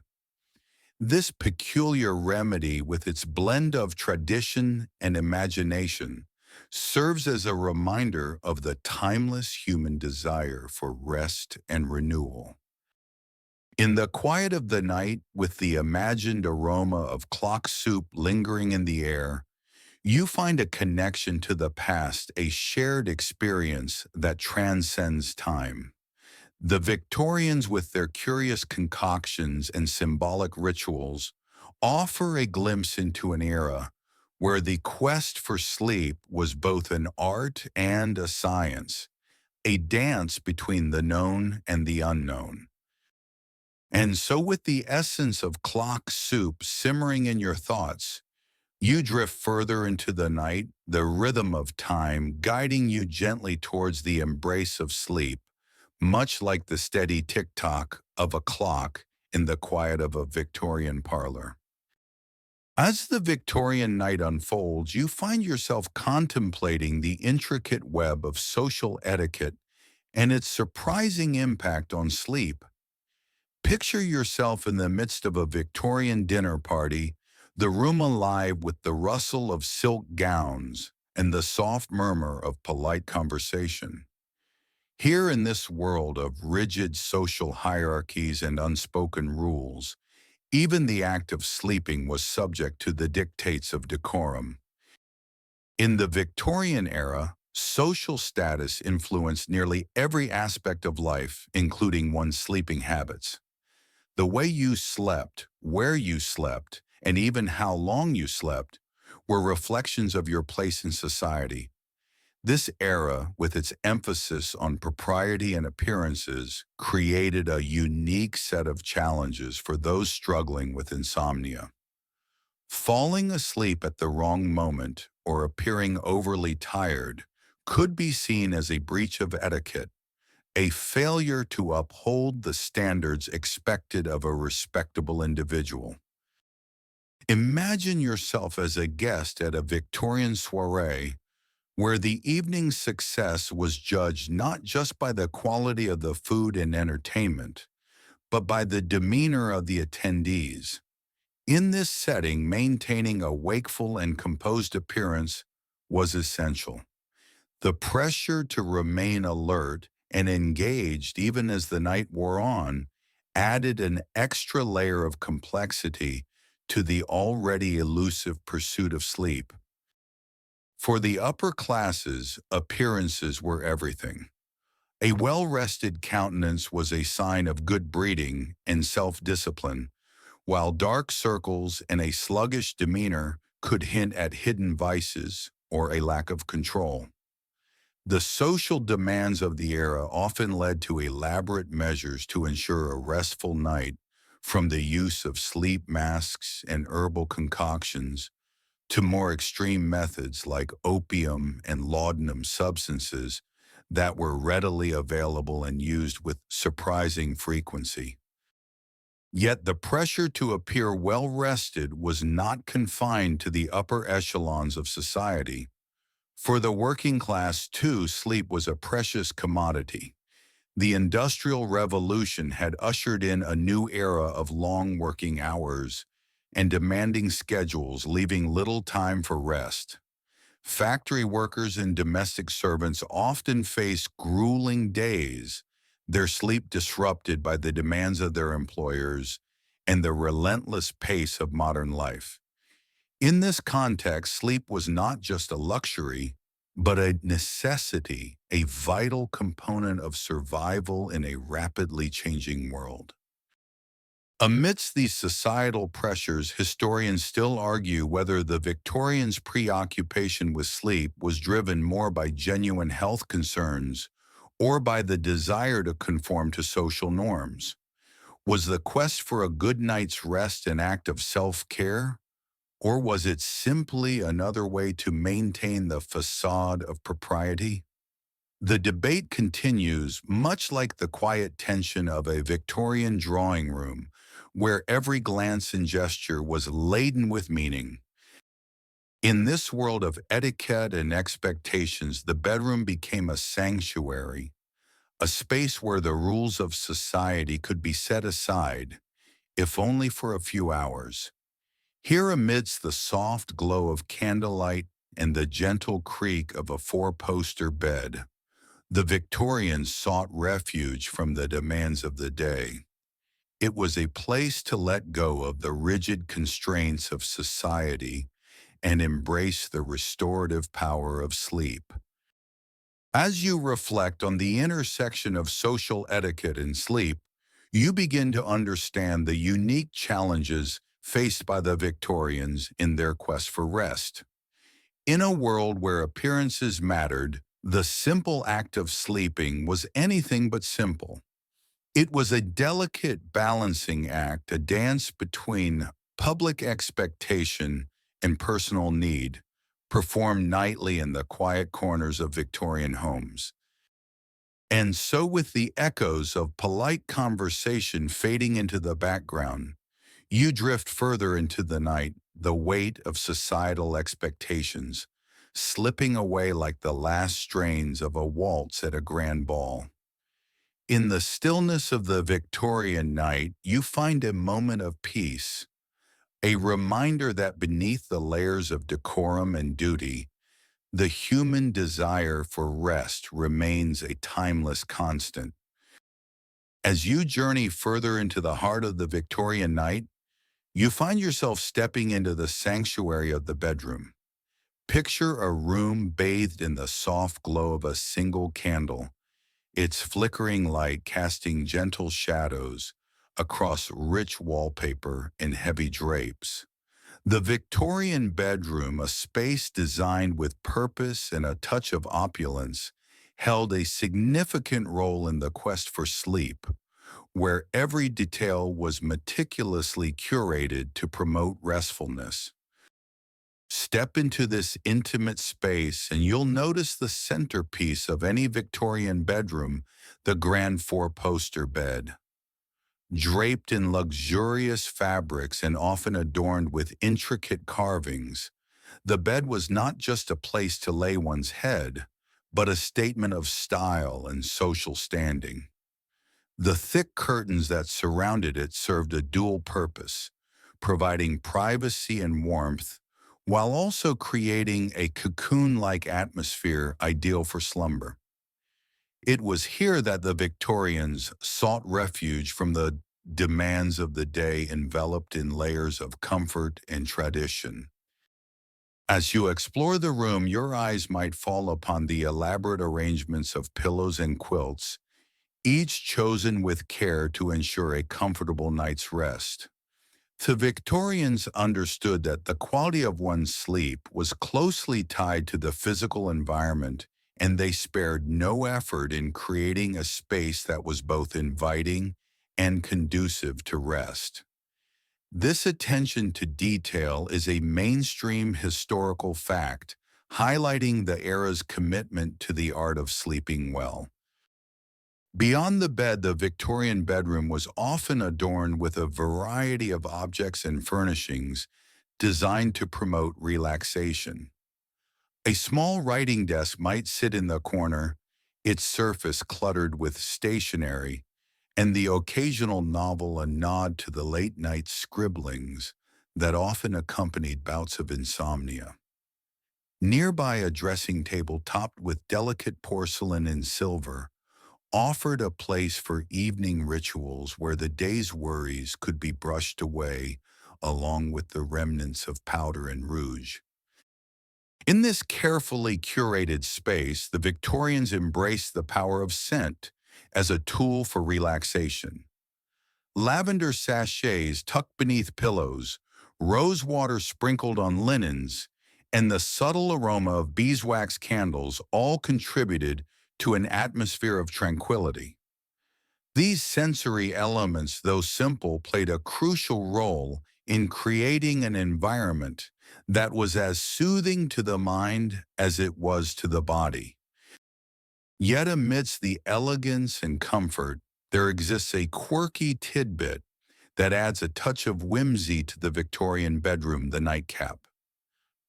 This peculiar remedy, with its blend of tradition and imagination, serves as a reminder of the timeless human desire for rest and renewal. In the quiet of the night, with the imagined aroma of clock soup lingering in the air, you find a connection to the past, a shared experience that transcends time. The Victorians, with their curious concoctions and symbolic rituals, offer a glimpse into an era where the quest for sleep was both an art and a science, a dance between the known and the unknown. And so, with the essence of clock soup simmering in your thoughts, you drift further into the night, the rhythm of time guiding you gently towards the embrace of sleep, much like the steady tick-tock of a clock in the quiet of a Victorian parlor. As the Victorian night unfolds, you find yourself contemplating the intricate web of social etiquette and its surprising impact on sleep. Picture yourself in the midst of a Victorian dinner party, the room alive with the rustle of silk gowns and the soft murmur of polite conversation. Here, in this world of rigid social hierarchies and unspoken rules, even the act of sleeping was subject to the dictates of decorum. In the Victorian era, social status influenced nearly every aspect of life, including one's sleeping habits. The way you slept, where you slept, and even how long you slept were reflections of your place in society. This era, with its emphasis on propriety and appearances, created a unique set of challenges for those struggling with insomnia. Falling asleep at the wrong moment or appearing overly tired could be seen as a breach of etiquette, a failure to uphold the standards expected of a respectable individual. Imagine yourself as a guest at a Victorian soiree where the evening's success was judged not just by the quality of the food and entertainment, but by the demeanor of the attendees. In this setting, maintaining a wakeful and composed appearance was essential. The pressure to remain alert and engaged even as the night wore on added an extra layer of complexity to the already elusive pursuit of sleep. For the upper classes, appearances were everything. A well-rested countenance was a sign of good breeding and self-discipline, while dark circles and a sluggish demeanor could hint at hidden vices or a lack of control. The social demands of the era often led to elaborate measures to ensure a restful night, from the use of sleep masks and herbal concoctions to more extreme methods like opium and laudanum substances that were readily available and used with surprising frequency. Yet the pressure to appear well-rested was not confined to the upper echelons of society. For the working class, too, sleep was a precious commodity. The Industrial Revolution had ushered in a new era of long working hours and demanding schedules, leaving little time for rest. Factory workers and domestic servants often face grueling days, their sleep disrupted by the demands of their employers and the relentless pace of modern life. In this context, sleep was not just a luxury, but a necessity, a vital component of survival in a rapidly changing world. Amidst these societal pressures, historians still argue whether the Victorians' preoccupation with sleep was driven more by genuine health concerns or by the desire to conform to social norms. Was the quest for a good night's rest an act of self-care, or was it simply another way to maintain the facade of propriety? The debate continues, much like the quiet tension of a Victorian drawing room, where every glance and gesture was laden with meaning. In this world of etiquette and expectations, the bedroom became a sanctuary, a space where the rules of society could be set aside, if only for a few hours. Here, amidst the soft glow of candlelight and the gentle creak of a four-poster bed, the Victorians sought refuge from the demands of the day. It was a place to let go of the rigid constraints of society and embrace the restorative power of sleep. As you reflect on the intersection of social etiquette and sleep, you begin to understand the unique challenges faced by the Victorians in their quest for rest. In a world where appearances mattered, the simple act of sleeping was anything but simple. It was a delicate balancing act, a dance between public expectation and personal need, performed nightly in the quiet corners of Victorian homes. And so, with the echoes of polite conversation fading into the background, you drift further into the night, the weight of societal expectations, slipping away like the last strains of a waltz at a grand ball. In the stillness of the Victorian night, you find a moment of peace, a reminder that beneath the layers of decorum and duty, the human desire for rest remains a timeless constant. As you journey further into the heart of the Victorian night, you find yourself stepping into the sanctuary of the bedroom. Picture a room bathed in the soft glow of a single candle, its flickering light casting gentle shadows across rich wallpaper and heavy drapes. The Victorian bedroom, a space designed with purpose and a touch of opulence, held a significant role in the quest for sleep, where every detail was meticulously curated to promote restfulness. Step into this intimate space and you'll notice the centerpiece of any Victorian bedroom, the grand four-poster bed. Draped in luxurious fabrics and often adorned with intricate carvings, the bed was not just a place to lay one's head, but a statement of style and social standing. The thick curtains that surrounded it served a dual purpose, providing privacy and warmth, while also creating a cocoon-like atmosphere ideal for slumber. It was here that the Victorians sought refuge from the demands of the day enveloped in layers of comfort and tradition. As you explore the room, your eyes might fall upon the elaborate arrangements of pillows and quilts, each chosen with care to ensure a comfortable night's rest. The Victorians understood that the quality of one's sleep was closely tied to the physical environment, and they spared no effort in creating a space that was both inviting and conducive to rest. This attention to detail is a mainstream historical fact, highlighting the era's commitment to the art of sleeping well. Beyond the bed, the Victorian bedroom was often adorned with a variety of objects and furnishings designed to promote relaxation. A small writing desk might sit in the corner, its surface cluttered with stationery, and the occasional novel a nod to the late-night scribblings that often accompanied bouts of insomnia. Nearby, a dressing table topped with delicate porcelain and silver offered a place for evening rituals where the day's worries could be brushed away along with the remnants of powder and rouge. In this carefully curated space, the Victorians embraced the power of scent as a tool for relaxation. Lavender sachets tucked beneath pillows, rose water sprinkled on linens, and the subtle aroma of beeswax candles all contributed to an atmosphere of tranquility. These sensory elements, though simple, played a crucial role in creating an environment that was as soothing to the mind as it was to the body. Yet amidst the elegance and comfort, there exists a quirky tidbit that adds a touch of whimsy to the Victorian bedroom, the nightcap.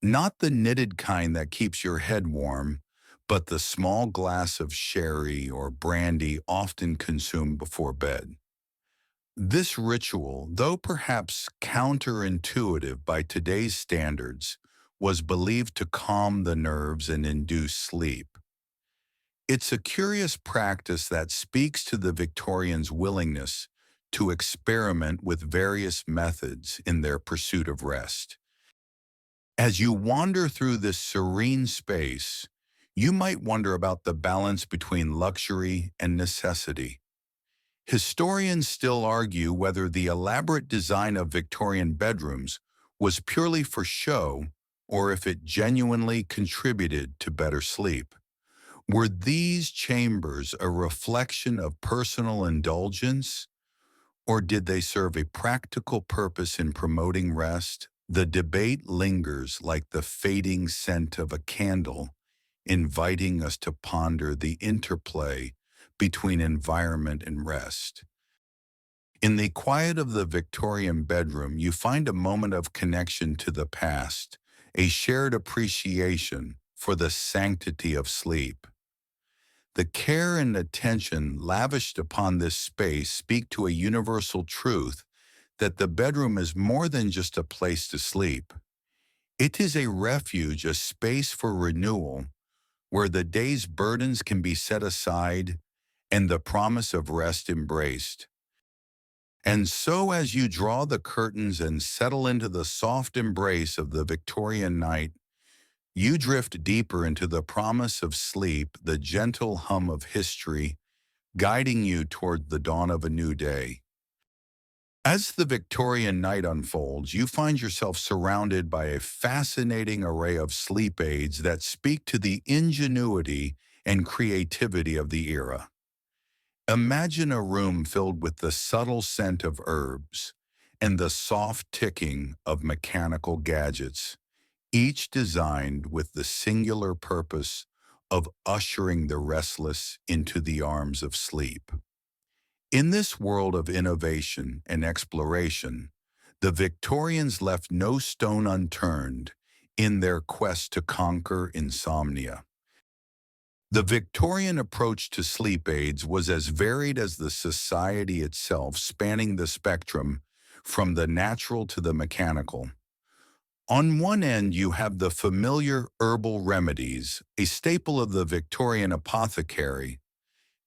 Not the knitted kind that keeps your head warm, but the small glass of sherry or brandy often consumed before bed. This ritual, though perhaps counterintuitive by today's standards, was believed to calm the nerves and induce sleep. It's a curious practice that speaks to the Victorians' willingness to experiment with various methods in their pursuit of rest. As you wander through this serene space, you might wonder about the balance between luxury and necessity. Historians still argue whether the elaborate design of Victorian bedrooms was purely for show or if it genuinely contributed to better sleep. Were these chambers a reflection of personal indulgence, or did they serve a practical purpose in promoting rest? The debate lingers like the fading scent of a candle, inviting us to ponder the interplay between environment and rest. In the quiet of the Victorian bedroom, you find a moment of connection to the past, a shared appreciation for the sanctity of sleep. The care and attention lavished upon this space speak to a universal truth that the bedroom is more than just a place to sleep. It is a refuge, a space for renewal, where the day's burdens can be set aside and the promise of rest embraced. And so, as you draw the curtains and settle into the soft embrace of the Victorian night, you drift deeper into the promise of sleep, the gentle hum of history, guiding you toward the dawn of a new day. As the Victorian night unfolds, you find yourself surrounded by a fascinating array of sleep aids that speak to the ingenuity and creativity of the era. Imagine a room filled with the subtle scent of herbs and the soft ticking of mechanical gadgets, each designed with the singular purpose of ushering the restless into the arms of sleep. In this world of innovation and exploration, the Victorians left no stone unturned in their quest to conquer insomnia. The Victorian approach to sleep aids was as varied as the society itself, spanning the spectrum from the natural to the mechanical. On one end, you have the familiar herbal remedies, a staple of the Victorian apothecary.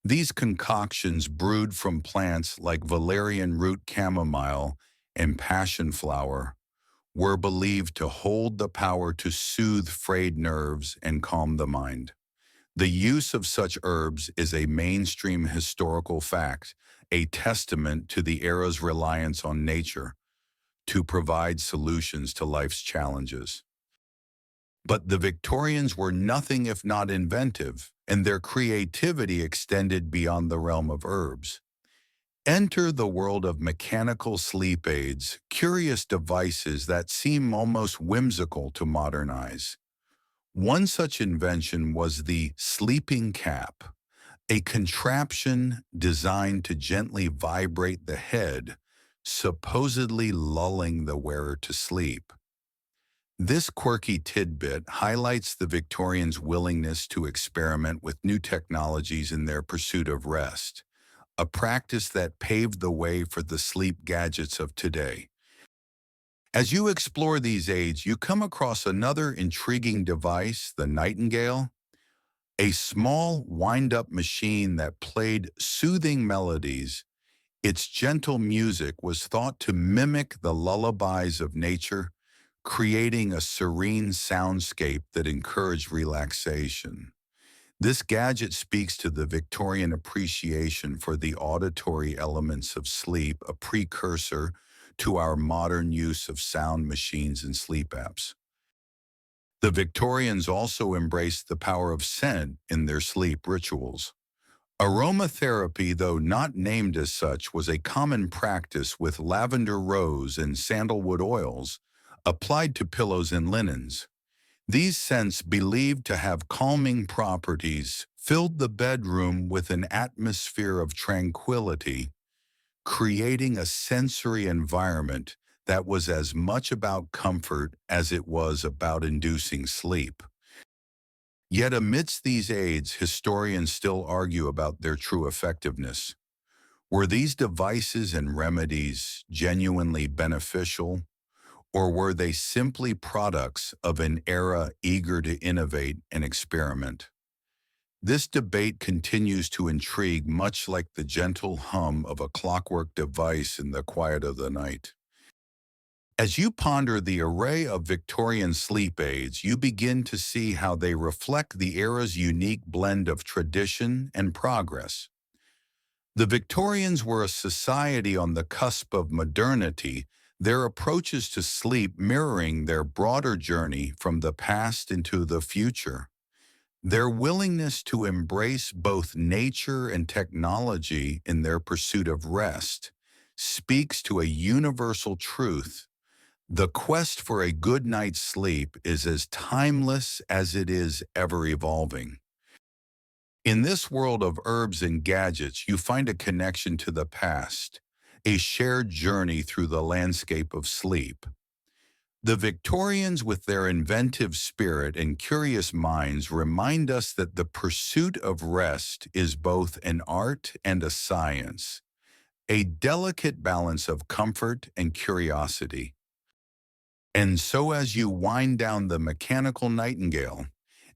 These concoctions, brewed from plants like valerian root chamomile and passion flower, were believed to hold the power to soothe frayed nerves and calm the mind. The use of such herbs is a mainstream historical fact, a testament to the era's reliance on nature to provide solutions to life's challenges. But the Victorians were nothing if not inventive, and their creativity extended beyond the realm of herbs. Enter the world of mechanical sleep aids, curious devices that seem almost whimsical to modern eyes. One such invention was the sleeping cap, a contraption designed to gently vibrate the head, supposedly lulling the wearer to sleep. This quirky tidbit highlights the Victorians' willingness to experiment with new technologies in their pursuit of rest, a practice that paved the way for the sleep gadgets of today. As you explore these aids, you come across another intriguing device, the nightingale, a small wind-up machine that played soothing melodies. Its gentle music was thought to mimic the lullabies of nature, creating a serene soundscape that encouraged relaxation. This gadget speaks to the Victorian appreciation for the auditory elements of sleep, a precursor to our modern use of sound machines and sleep apps. The Victorians also embraced the power of scent in their sleep rituals. Aromatherapy, though not named as such, was a common practice with lavender rose and sandalwood oils applied to pillows and linens. These scents, believed to have calming properties, filled the bedroom with an atmosphere of tranquility, creating a sensory environment that was as much about comfort as it was about inducing sleep. Yet amidst these aids, historians still argue about their true effectiveness. Were these devices and remedies genuinely beneficial, or were they simply products of an era eager to innovate and experiment? This debate continues to intrigue, much like the gentle hum of a clockwork device in the quiet of the night. As you ponder the array of Victorian sleep aids, you begin to see how they reflect the era's unique blend of tradition and progress. The Victorians were a society on the cusp of modernity, their approaches to sleep mirroring their broader journey from the past into the future. Their willingness to embrace both nature and technology in their pursuit of rest speaks to a universal truth: the quest for a good night's sleep is as timeless as it is ever evolving. In this world of herbs and gadgets, you find a connection to the past, a shared journey through the landscape of sleep. The Victorians, with their inventive spirit and curious minds, remind us that the pursuit of rest is both an art and a science, a delicate balance of comfort and curiosity. And so as you wind down the mechanical nightingale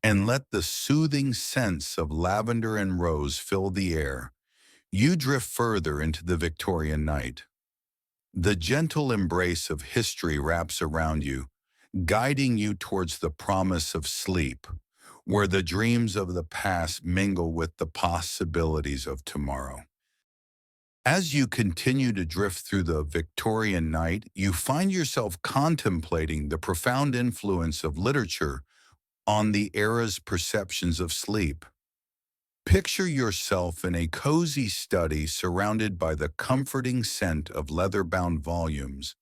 and let the soothing scents of lavender and rose fill the air, you drift further into the Victorian night. The gentle embrace of history wraps around you, guiding you towards the promise of sleep, where the dreams of the past mingle with the possibilities of tomorrow. As you continue to drift through the Victorian night, you find yourself contemplating the profound influence of literature on the era's perceptions of sleep. Picture yourself in a cozy study surrounded by the comforting scent of leather-bound volumes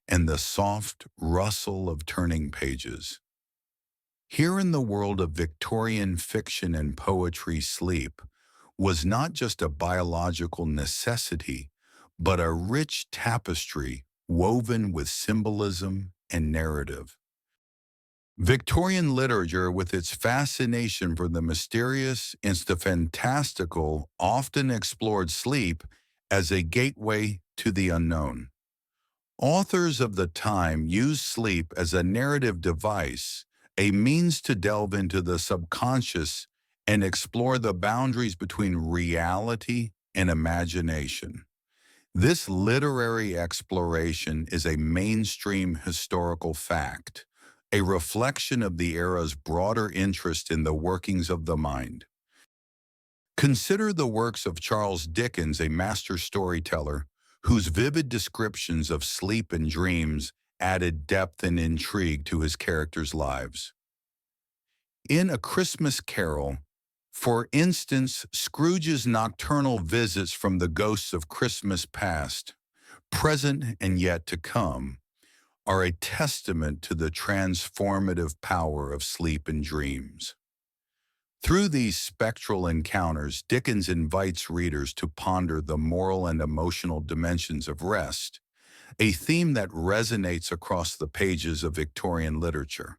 and the soft rustle of turning pages. Here in the world of Victorian fiction and poetry, sleep was not just a biological necessity, but a rich tapestry woven with symbolism and narrative. Victorian literature, with its fascination for the mysterious and the fantastical, often explored sleep as a gateway to the unknown. Authors of the time used sleep as a narrative device, a means to delve into the subconscious and explore the boundaries between reality and imagination. This literary exploration is a mainstream historical fact, a reflection of the era's broader interest in the workings of the mind. Consider the works of Charles Dickens, a master storyteller, whose vivid descriptions of sleep and dreams added depth and intrigue to his characters' lives. In A Christmas Carol, for instance, Scrooge's nocturnal visits from the ghosts of Christmas past, present and yet to come, are a testament to the transformative power of sleep and dreams. Through these spectral encounters, Dickens invites readers to ponder the moral and emotional dimensions of rest, a theme that resonates across the pages of Victorian literature.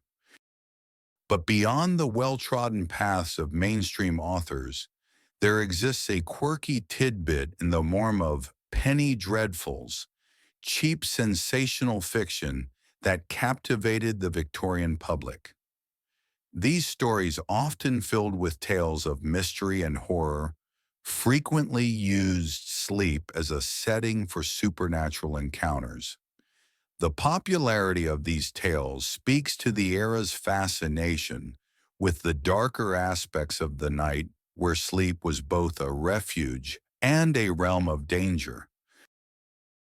But beyond the well-trodden paths of mainstream authors, there exists a quirky tidbit in the form of penny dreadfuls, cheap sensational fiction that captivated the Victorian public. These stories, often filled with tales of mystery and horror, frequently used sleep as a setting for supernatural encounters. The popularity of these tales speaks to the era's fascination with the darker aspects of the night, where sleep was both a refuge and a realm of danger.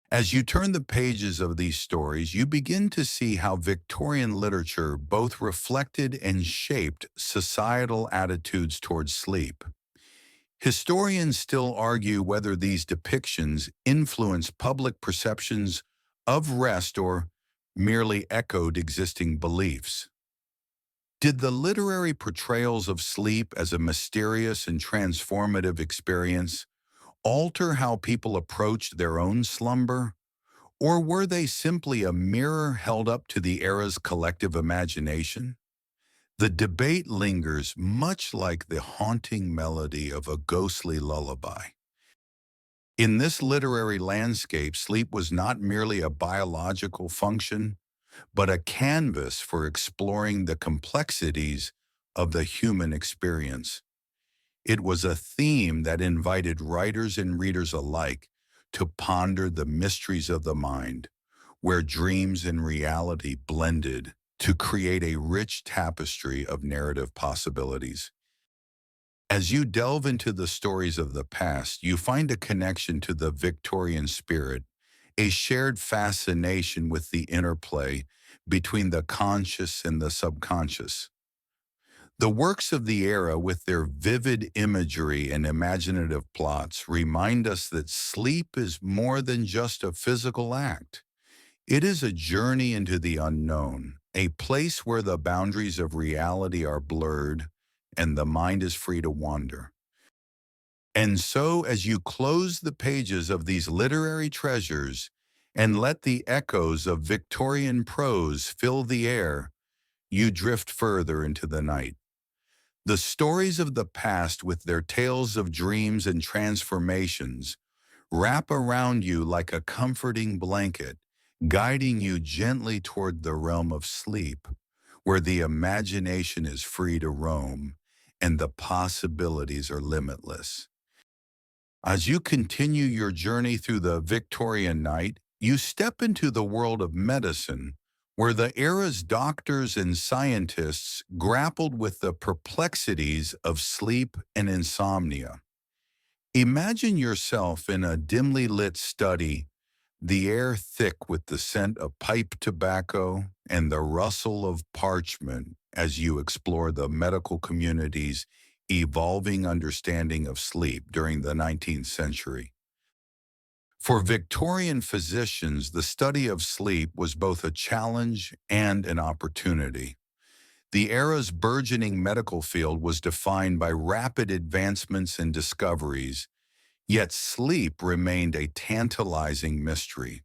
As you turn the pages of these stories, you begin to see how Victorian literature both reflected and shaped societal attitudes towards sleep. Historians still argue whether these depictions influenced public perceptions of rest or merely echoed existing beliefs. Did the literary portrayals of sleep as a mysterious and transformative experience alter how people approached their own slumber? Or were they simply a mirror held up to the era's collective imagination? The debate lingers, much like the haunting melody of a ghostly lullaby. In this literary landscape, sleep was not merely a biological function, but a canvas for exploring the complexities of the human experience. It was a theme that invited writers and readers alike to ponder the mysteries of the mind, where dreams and reality blended to create a rich tapestry of narrative possibilities. As you delve into the stories of the past, you find a connection to the Victorian spirit, a shared fascination with the interplay between the conscious and the subconscious. The works of the era, with their vivid imagery and imaginative plots, remind us that sleep is more than just a physical act. It is a journey into the unknown, a place where the boundaries of reality are blurred and the mind is free to wander. And so, as you close the pages of these literary treasures and let the echoes of Victorian prose fill the air, you drift further into the night. The stories of the past, with their tales of dreams and transformations, wrap around you like a comforting blanket, guiding you gently toward the realm of sleep, where the imagination is free to roam and the possibilities are limitless. As you continue your journey through the Victorian night, you step into the world of medicine, where the era's doctors and scientists grappled with the perplexities of sleep and insomnia. Imagine yourself in a dimly lit study, the air thick with the scent of pipe tobacco and the rustle of parchment, as you explore the medical community's evolving understanding of sleep during the 19th century. For Victorian physicians, the study of sleep was both a challenge and an opportunity. The era's burgeoning medical field was defined by rapid advancements and discoveries, yet sleep remained a tantalizing mystery.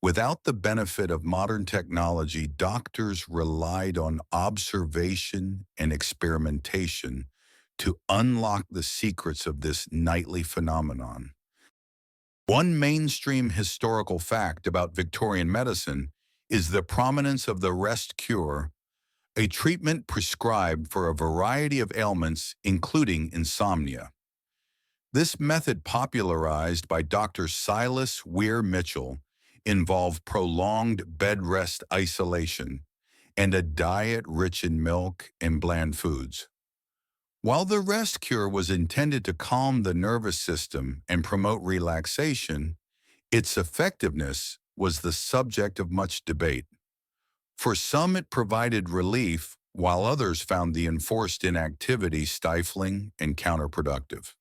Without the benefit of modern technology, doctors relied on observation and experimentation to unlock the secrets of this nightly phenomenon. One mainstream historical fact about Victorian medicine is the prominence of the rest cure, a treatment prescribed for a variety of ailments, including insomnia. This method, popularized by Dr. Silas Weir Mitchell, involved prolonged bed rest isolation and a diet rich in milk and bland foods. While the rest cure was intended to calm the nervous system and promote relaxation, its effectiveness was the subject of much debate. For some, it provided relief, while others found the enforced inactivity stifling and counterproductive.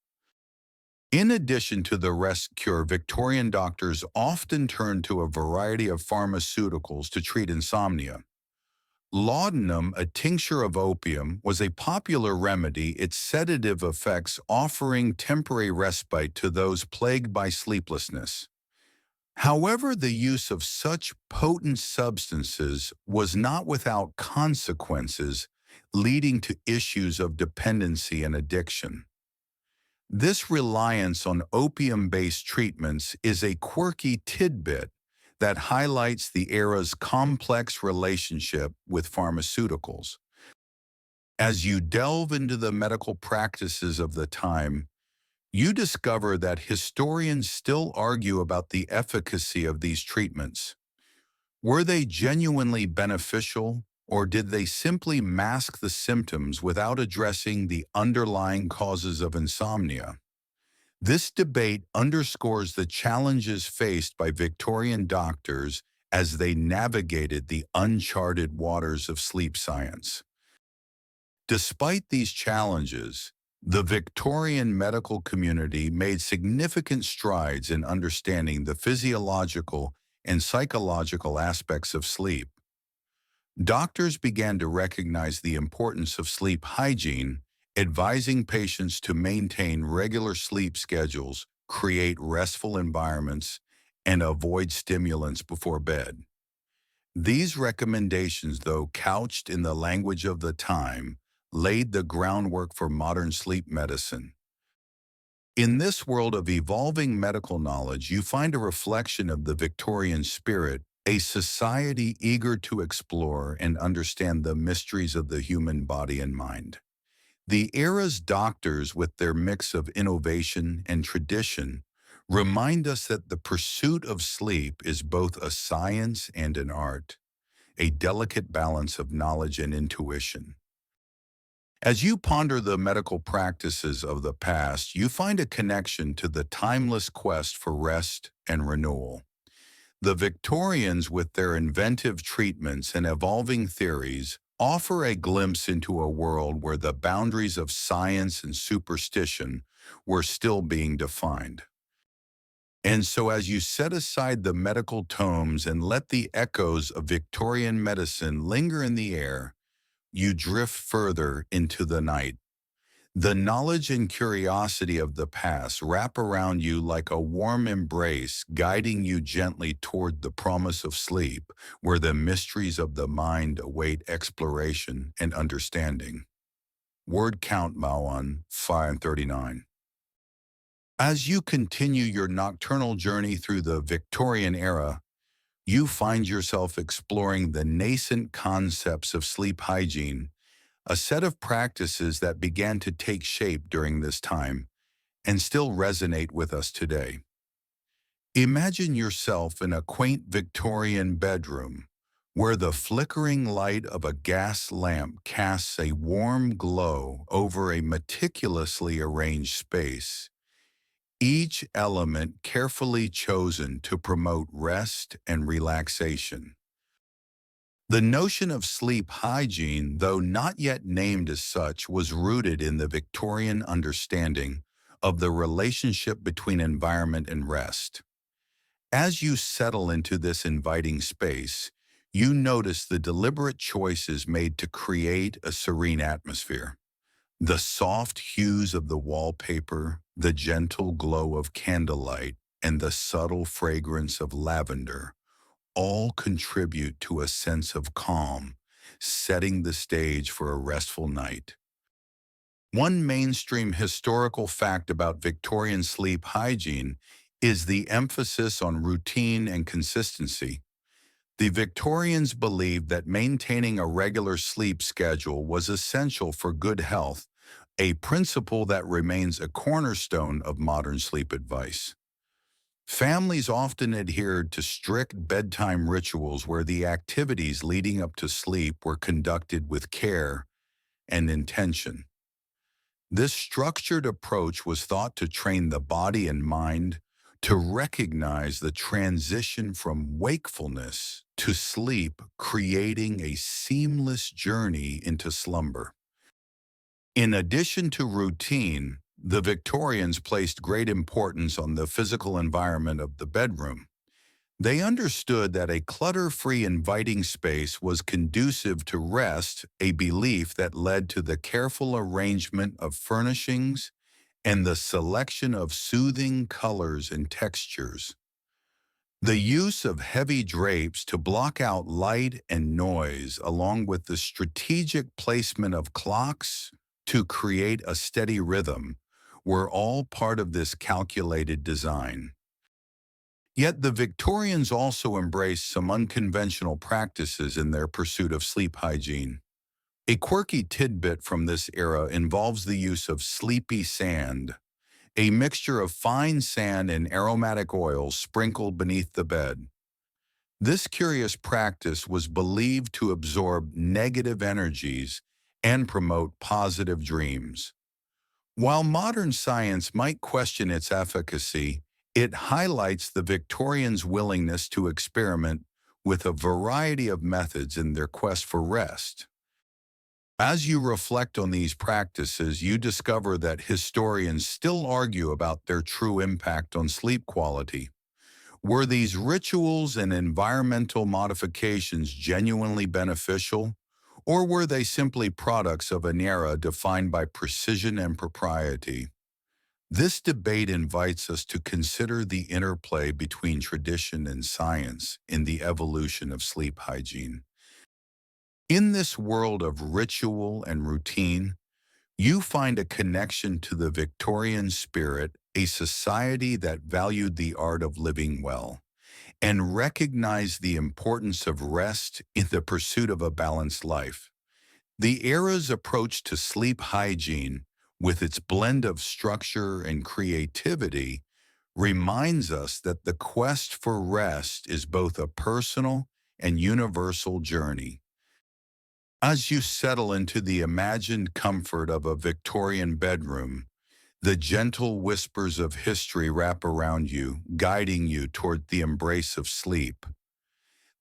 In addition to the rest cure, Victorian doctors often turned to a variety of pharmaceuticals to treat insomnia. Laudanum, a tincture of opium, was a popular remedy, its sedative effects offering temporary respite to those plagued by sleeplessness. However, the use of such potent substances was not without consequences, leading to issues of dependency and addiction. This reliance on opium-based treatments is a quirky tidbit that highlights the era's complex relationship with pharmaceuticals. As you delve into the medical practices of the time, you discover that historians still argue about the efficacy of these treatments. Were they genuinely beneficial, or did they simply mask the symptoms without addressing the underlying causes of insomnia? This debate underscores the challenges faced by Victorian doctors as they navigated the uncharted waters of sleep science. Despite these challenges, the Victorian medical community made significant strides in understanding the physiological and psychological aspects of sleep. Doctors began to recognize the importance of sleep hygiene, advising patients to maintain regular sleep schedules, create restful environments, and avoid stimulants before bed. These recommendations, though couched in the language of the time, laid the groundwork for modern sleep medicine. In this world of evolving medical knowledge, you find a reflection of the Victorian spirit, a society eager to explore and understand the mysteries of the human body and mind. The era's doctors, with their mix of innovation and tradition, remind us that the pursuit of sleep is both a science and an art, a delicate balance of knowledge and intuition. As you ponder the medical practices of the past, you find a connection to the timeless quest for rest and renewal. The Victorians, with their inventive treatments and evolving theories, offer a glimpse into a world where the boundaries of science and superstition were still being defined. And so as you set aside the medical tomes and let the echoes of Victorian medicine linger in the air, you drift further into the night. The knowledge and curiosity of the past wrap around you like a warm embrace, guiding you gently toward the promise of sleep, where the mysteries of the mind await exploration and understanding. Word count Mawan 539. As you continue your nocturnal journey through the Victorian era, you find yourself exploring the nascent concepts of sleep hygiene, a set of practices that began to take shape during this time and still resonate with us today. Imagine yourself in a quaint Victorian bedroom where the flickering light of a gas lamp casts a warm glow over a meticulously arranged space, each element carefully chosen to promote rest and relaxation. The notion of sleep hygiene, though not yet named as such, was rooted in the Victorian understanding of the relationship between environment and rest. As you settle into this inviting space, you notice the deliberate choices made to create a serene atmosphere. The soft hues of the wallpaper, the gentle glow of candlelight, and the subtle fragrance of lavender all contribute to a sense of calm, setting the stage for a restful night. One mainstream historical fact about Victorian sleep hygiene is the emphasis on routine and consistency. The Victorians believed that maintaining a regular sleep schedule was essential for good health, a principle that remains a cornerstone of modern sleep advice. Families often adhered to strict bedtime rituals where the activities leading up to sleep were conducted with care and intention. This structured approach was thought to train the body and mind to recognize the transition from wakefulness to sleep, creating a seamless journey into slumber. In addition to routine, the Victorians placed great importance on the physical environment of the bedroom. They understood that a clutter-free, inviting space was conducive to rest, a belief that led to the careful arrangement of furnishings and the selection of soothing colors and textures. The use of heavy drapes to block out light and noise, along with the strategic placement of clocks to create a steady rhythm, were all part of this calculated design. Yet the Victorians also embraced some unconventional practices in their pursuit of sleep hygiene. A quirky tidbit from this era involves the use of sleepy sand, a mixture of fine sand and aromatic oils sprinkled beneath the bed. This curious practice was believed to absorb negative energies and promote positive dreams. While modern science might question its efficacy, it highlights the Victorians' willingness to experiment with a variety of methods in their quest for rest. As you reflect on these practices, you discover that historians still argue about their true impact on sleep quality. Were these rituals and environmental modifications genuinely beneficial, or were they simply products of an era defined by precision and propriety? This debate invites us to consider the interplay between tradition and science in the evolution of sleep hygiene. In this world of ritual and routine, you find a connection to the Victorian spirit, a society that valued the art of living well and recognized the importance of rest in the pursuit of a balanced life. The era's approach to sleep hygiene, with its blend of structure and creativity, reminds us that the quest for rest is both a personal and universal journey. As you settle into the imagined comfort of a Victorian bedroom, the gentle whispers of history wrap around you, guiding you toward the embrace of sleep.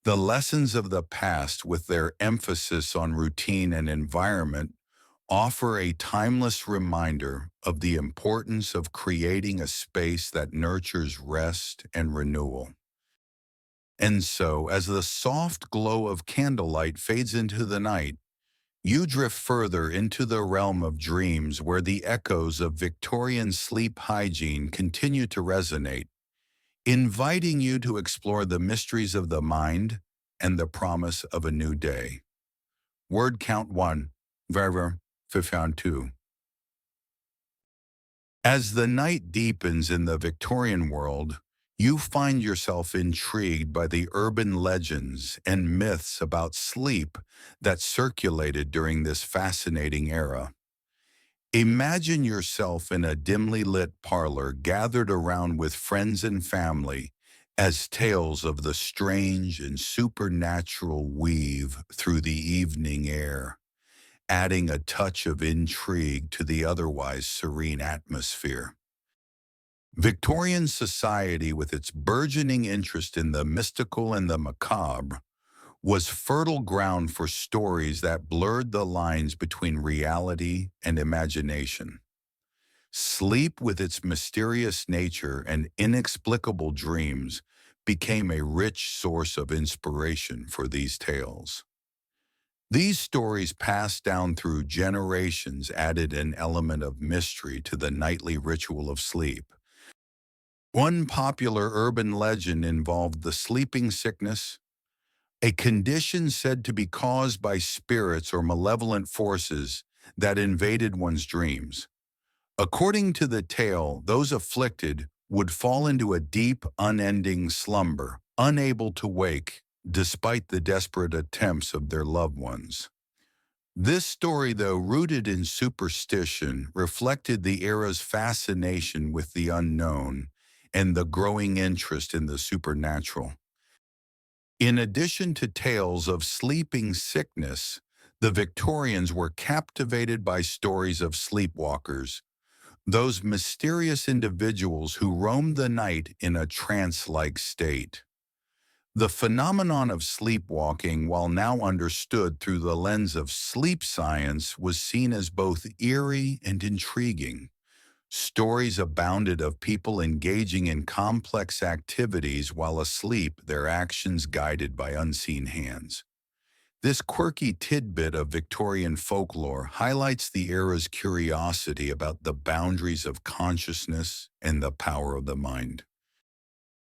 The lessons of the past, with their emphasis on routine and environment, offer a timeless reminder of the importance of creating a space that nurtures rest and renewal. And so, as the soft glow of candlelight fades into the night, you drift further into the realm of dreams where the echoes of Victorian sleep hygiene continue to resonate, inviting you to explore the mysteries of the mind and the promise of a new day. Word count 1, verver, found 2. As the night deepens in the Victorian world, you find yourself intrigued by the urban legends and myths about sleep that circulated during this fascinating era. Imagine yourself in a dimly lit parlor gathered around with friends and family as tales of the strange and supernatural weave through the evening air, adding a touch of intrigue to the otherwise serene atmosphere. Victorian society, with its burgeoning interest in the mystical and the macabre, was fertile ground for stories that blurred the lines between reality and imagination. Sleep, with its mysterious nature and inexplicable dreams, became a rich source of inspiration for these tales. These stories passed down through generations added an element of mystery to the nightly ritual of sleep. One popular urban legend involved the sleeping sickness, a condition said to be caused by spirits or malevolent forces that invaded one's dreams. According to the tale, those afflicted would fall into a deep, unending slumber, unable to wake, despite the desperate attempts of their loved ones. This story, though rooted in superstition, reflected the era's fascination with the unknown and the growing interest in the supernatural. In addition to tales of sleeping sickness, the Victorians were captivated by stories of sleepwalkers, those mysterious individuals who roamed the night in a trance-like state. The phenomenon of sleepwalking, while now understood through the lens of sleep science, was seen as both eerie and intriguing. Stories abounded of people engaging in complex activities while asleep, their actions guided by unseen hands. This quirky tidbit of Victorian folklore highlights the era's curiosity about the boundaries of consciousness and the power of the mind.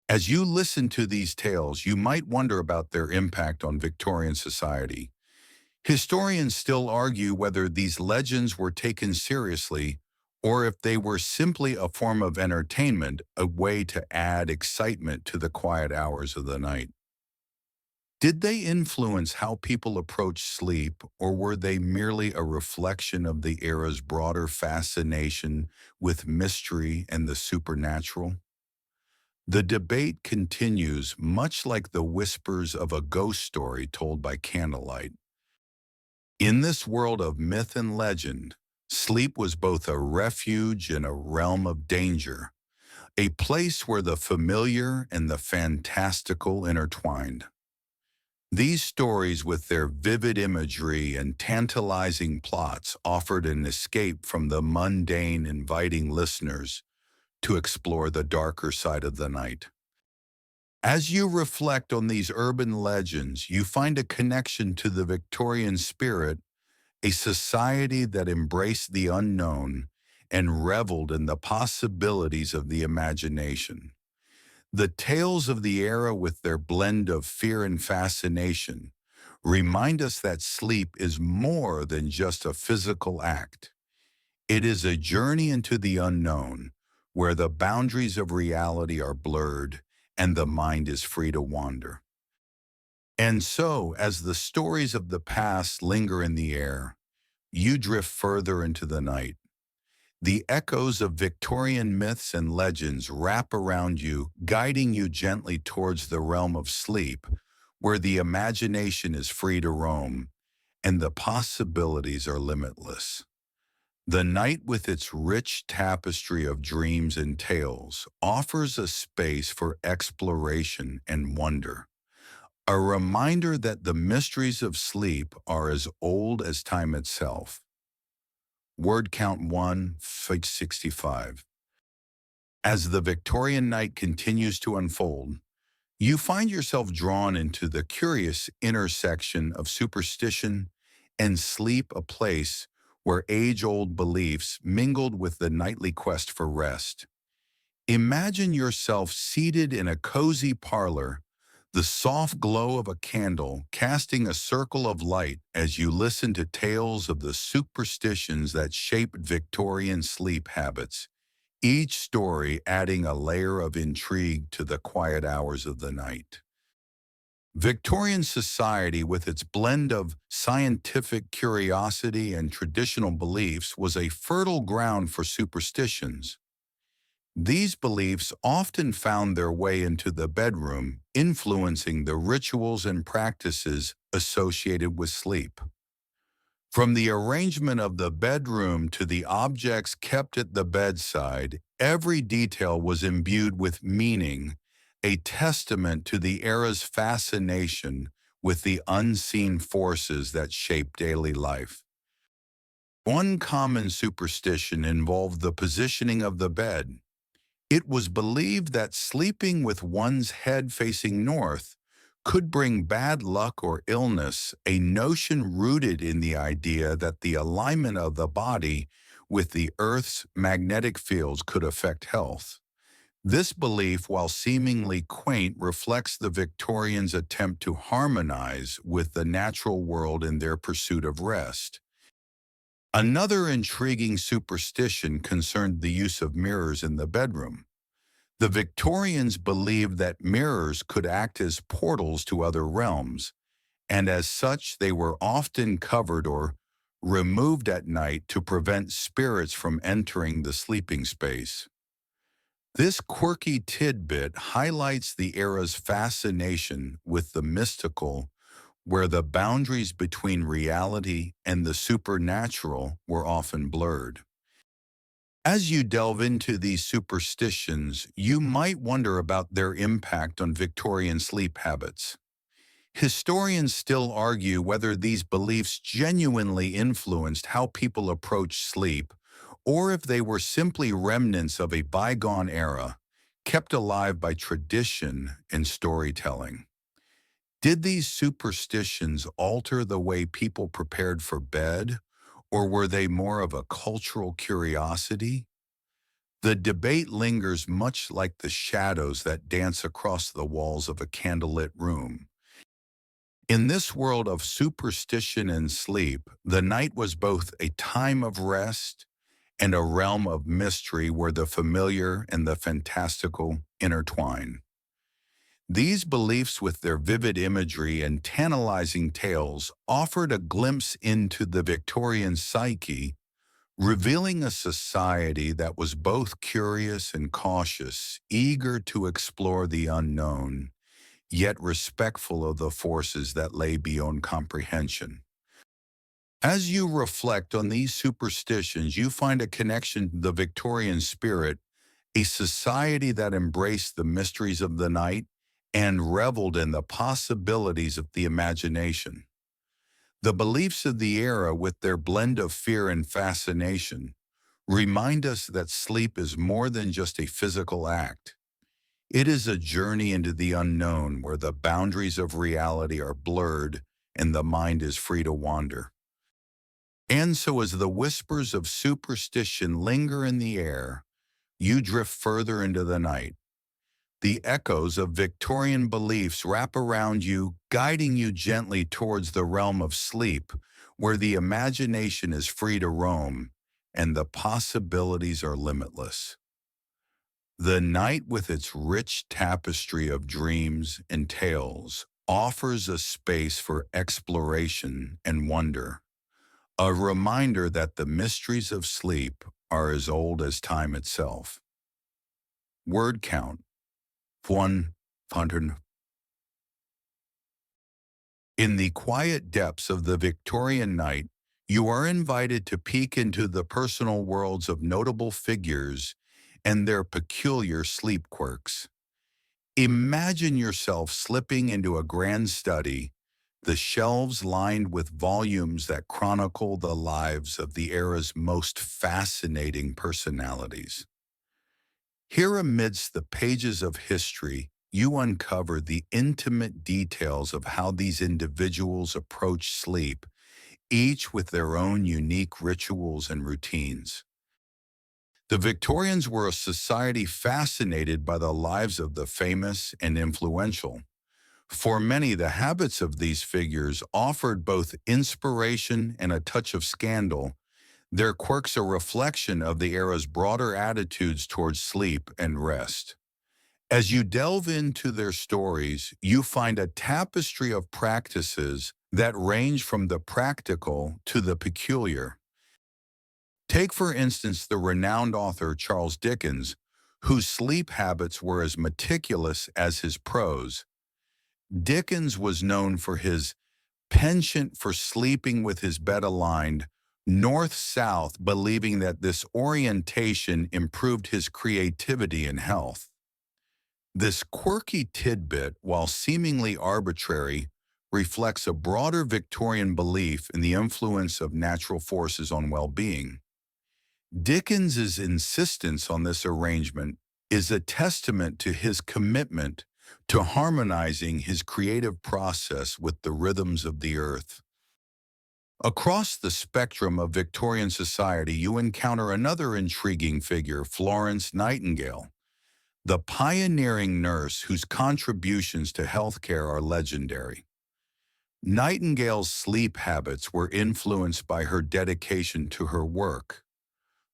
As you listen to these tales, you might wonder about their impact on Victorian society. Historians still argue whether these legends were taken seriously or if they were simply a form of entertainment, a way to add excitement to the quiet hours of the night. Did they influence how people approach sleep, or were they merely a reflection of the era's broader fascination with mystery and the supernatural? The debate continues much like the whispers of a ghost story told by candlelight. In this world of myth and legend, sleep was both a refuge and a realm of danger, a place where the familiar and the fantastical intertwined. These stories, with their vivid imagery and tantalizing plots, offered an escape from the mundane, inviting listeners to explore the darker side of the night. As you reflect on these urban legends, you find a connection to the Victorian spirit, a society that embraced the unknown and reveled in the possibilities of the imagination. The tales of the era, with their blend of fear and fascination, remind us that sleep is more than just a physical act. It is a journey into the unknown, where the boundaries of reality are blurred and the mind is free to wander. And so, as the stories of the past linger in the air, you drift further into the night. The echoes of Victorian myths and legends wrap around you, guiding you gently towards the realm of sleep, where the imagination is free to roam and the possibilities are limitless. The night, with its rich tapestry of dreams and tales, offers a space for exploration and wonder, a reminder that the mysteries of sleep are as old as time itself. Word count 1, 65. As the Victorian night continues to unfold, you find yourself drawn into the curious intersection of superstition and sleep, a place where age-old beliefs mingled with the nightly quest for rest. Imagine yourself seated in a cozy parlor, the soft glow of a candle casting a circle of light as you listen to tales of the superstitions that shaped Victorian sleep habits, each story adding a layer of intrigue to the quiet hours of the night. Victorian society, with its blend of scientific curiosity and traditional beliefs, was a fertile ground for superstitions. These beliefs often found their way into the bedroom, influencing the rituals and practices associated with sleep. From the arrangement of the bedroom to the objects kept at the bedside, every detail was imbued with meaning, a testament to the era's fascination with the unseen forces that shape daily life. One common superstition involved the positioning of the bed. It was believed that sleeping with one's head facing north could bring bad luck or illness, a notion rooted in the idea that the alignment of the body with the Earth's magnetic fields could affect health. This belief, while seemingly quaint, reflects the Victorians' attempt to harmonize with the natural world in their pursuit of rest. Another intriguing superstition concerned the use of mirrors in the bedroom. The Victorians believed that mirrors could act as portals to other realms, and as such they were often covered or removed at night to prevent spirits from entering the sleeping space. This quirky tidbit highlights the era's fascination with the mystical, where the boundaries between reality and the supernatural were often blurred. As you delve into these superstitions, you might wonder about their impact on Victorian sleep habits. Historians still argue whether these beliefs genuinely influenced how people approach sleep, or if they were simply remnants of a bygone era, kept alive by tradition and storytelling. Did these superstitions alter the way people prepared for bed, or were they more of a cultural curiosity? The debate lingers, much like the shadows that dance across the walls of a candlelit room. In this world of superstition and sleep, the night was both a time of rest and a realm of mystery where the familiar and the fantastical intertwine. These beliefs, with their vivid imagery and tantalizing tales, offered a glimpse into the Victorian psyche, revealing a society that was both curious and cautious, eager to explore the unknown, yet respectful of the forces that lay beyond comprehension. As you reflect on these superstitions, you find a connection to the Victorian spirit, a society that embraced the mysteries of the night and reveled in the possibilities of the imagination. The beliefs of the era, with their blend of fear and fascination, remind us that sleep is more than just a physical act. It is a journey into the unknown where the boundaries of reality are blurred and the mind is free to wander. And so, as the whispers of superstition linger in the air, you drift further into the night. The echoes of Victorian beliefs wrap around you, guiding you gently towards the realm of sleep, where the imagination is free to roam and the possibilities are limitless. The night, with its rich tapestry of dreams and tales, offers a space for exploration and wonder, a reminder that the mysteries of sleep are as old as time itself. Word count 100. In the quiet depths of the Victorian night, you are invited to peek into the personal worlds of notable figures and their peculiar sleep quirks. Imagine yourself slipping into a grand study, the shelves lined with volumes that chronicle the lives of the era's most fascinating personalities. Here, amidst the pages of history, you uncover the intimate details of how these individuals approach sleep, each with their own unique rituals and routines. The Victorians were a society fascinated by the lives of the famous and influential. For many, the habits of these figures offered both inspiration and a touch of scandal, their quirks a reflection of the era's broader attitudes towards sleep and rest. As you delve into their stories, you find a tapestry of practices that range from the practical to the peculiar. Take, for instance, the renowned author Charles Dickens, whose sleep habits were as meticulous as his prose. Dickens was known for his penchant for sleeping with his bed aligned north-south, believing that this orientation improved his creativity and health. This quirky tidbit, while seemingly arbitrary, reflects a broader Victorian belief in the influence of natural forces on well-being. Dickens's insistence on this arrangement is a testament to his commitment to harmonizing his creative process with the rhythms of the earth. Across the spectrum of Victorian society, you encounter another intriguing figure, Florence Nightingale, the pioneering nurse whose contributions to healthcare are legendary. Nightingale's sleep habits were influenced by her dedication to her work.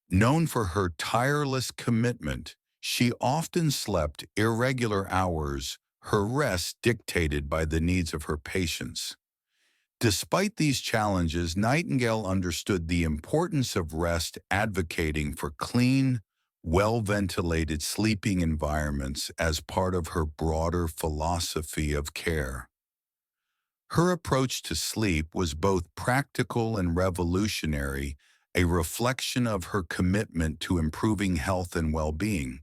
Known for her tireless commitment, she often slept irregular hours, her rest dictated by the needs of her patients. Despite these challenges, Nightingale understood the importance of rest, advocating for clean, well-ventilated sleeping environments as part of her broader philosophy of care. Her approach to sleep was both practical and revolutionary, a reflection of her commitment to improving health and well-being.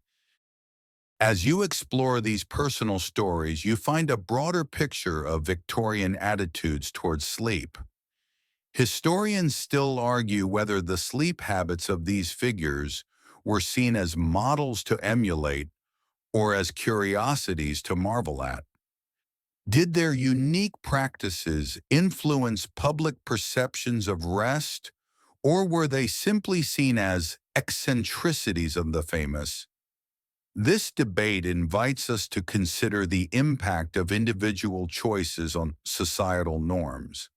As you explore these personal stories, you find a broader picture of Victorian attitudes towards sleep. Historians still argue whether the sleep habits of these figures were seen as models to emulate or as curiosities to marvel at. Did their unique practices influence public perceptions of rest, or were they simply seen as eccentricities of the famous? This debate invites us to consider the impact of individual choices on societal norms.